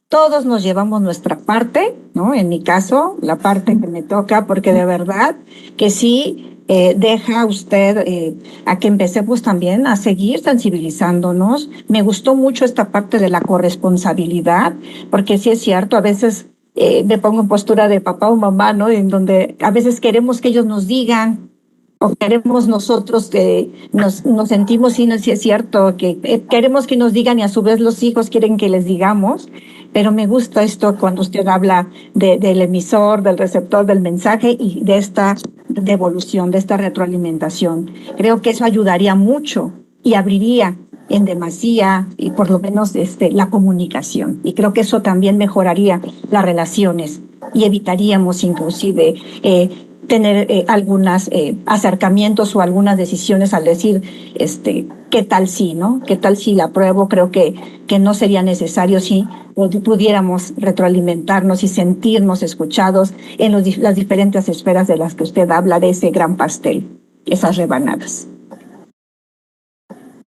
todos nos llevamos nuestra parte, ¿no? En mi caso, la parte que me toca, porque de verdad que sí deja usted a que empecemos también a seguir sensibilizándonos. Me gustó mucho esta parte de la corresponsabilidad, porque sí es cierto, a veces me pongo en postura de papá o mamá, ¿no? En donde a veces queremos que ellos nos digan, o queremos nosotros que nos sentimos, sí, no, sí es cierto, que queremos que nos digan y a su vez los hijos quieren que les digamos, pero me gusta esto cuando usted habla del emisor, del receptor del mensaje y de esta devolución, de esta retroalimentación. Creo que eso ayudaría mucho y abriría en demasía y por lo menos la comunicación. Y creo que eso también mejoraría las relaciones y evitaríamos inclusive tener algunos acercamientos o algunas decisiones al decir, ¿qué tal si, no? ¿Qué tal si la apruebo? Creo que no sería necesario si pudiéramos retroalimentarnos y sentirnos escuchados en las diferentes esferas de las que usted habla, de ese gran pastel, esas rebanadas.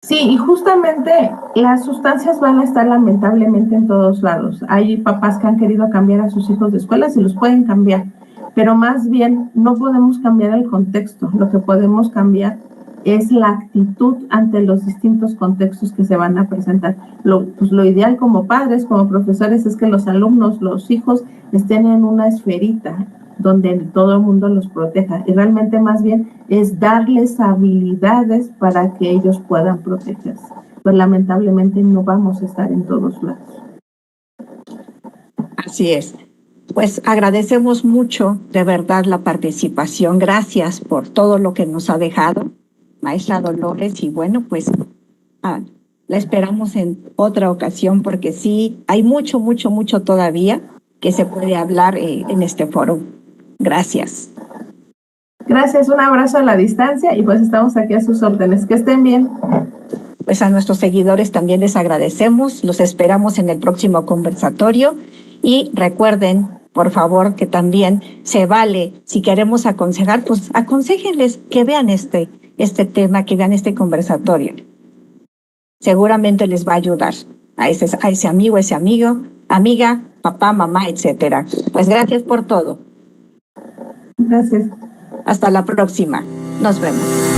Sí, y justamente las sustancias van a estar lamentablemente en todos lados. Hay papás que han querido cambiar a sus hijos de escuelas y los pueden cambiar, pero más bien no podemos cambiar el contexto. Lo que podemos cambiar es la actitud ante los distintos contextos que se van a presentar. Lo ideal como padres, como profesores, es que los alumnos, los hijos, estén en una esferita donde todo el mundo los proteja, y realmente más bien es darles habilidades para que ellos puedan protegerse. Pues lamentablemente no vamos a estar en todos lados. Así es. Pues agradecemos mucho de verdad la participación. Gracias por todo lo que nos ha dejado, maestra Dolores, y bueno, pues la esperamos en otra ocasión, porque sí, hay mucho todavía que se puede hablar en este foro. Gracias. Gracias, un abrazo a la distancia y pues estamos aquí a sus órdenes. Que estén bien. Pues a nuestros seguidores también les agradecemos, los esperamos en el próximo conversatorio y recuerden, por favor, que también se vale, si queremos aconsejar, pues aconséjenles que vean este tema, que vean este conversatorio. Seguramente les va a ayudar a ese amigo, amiga, papá, mamá, etcétera. Pues gracias por todo. Gracias. Hasta la próxima. Nos vemos.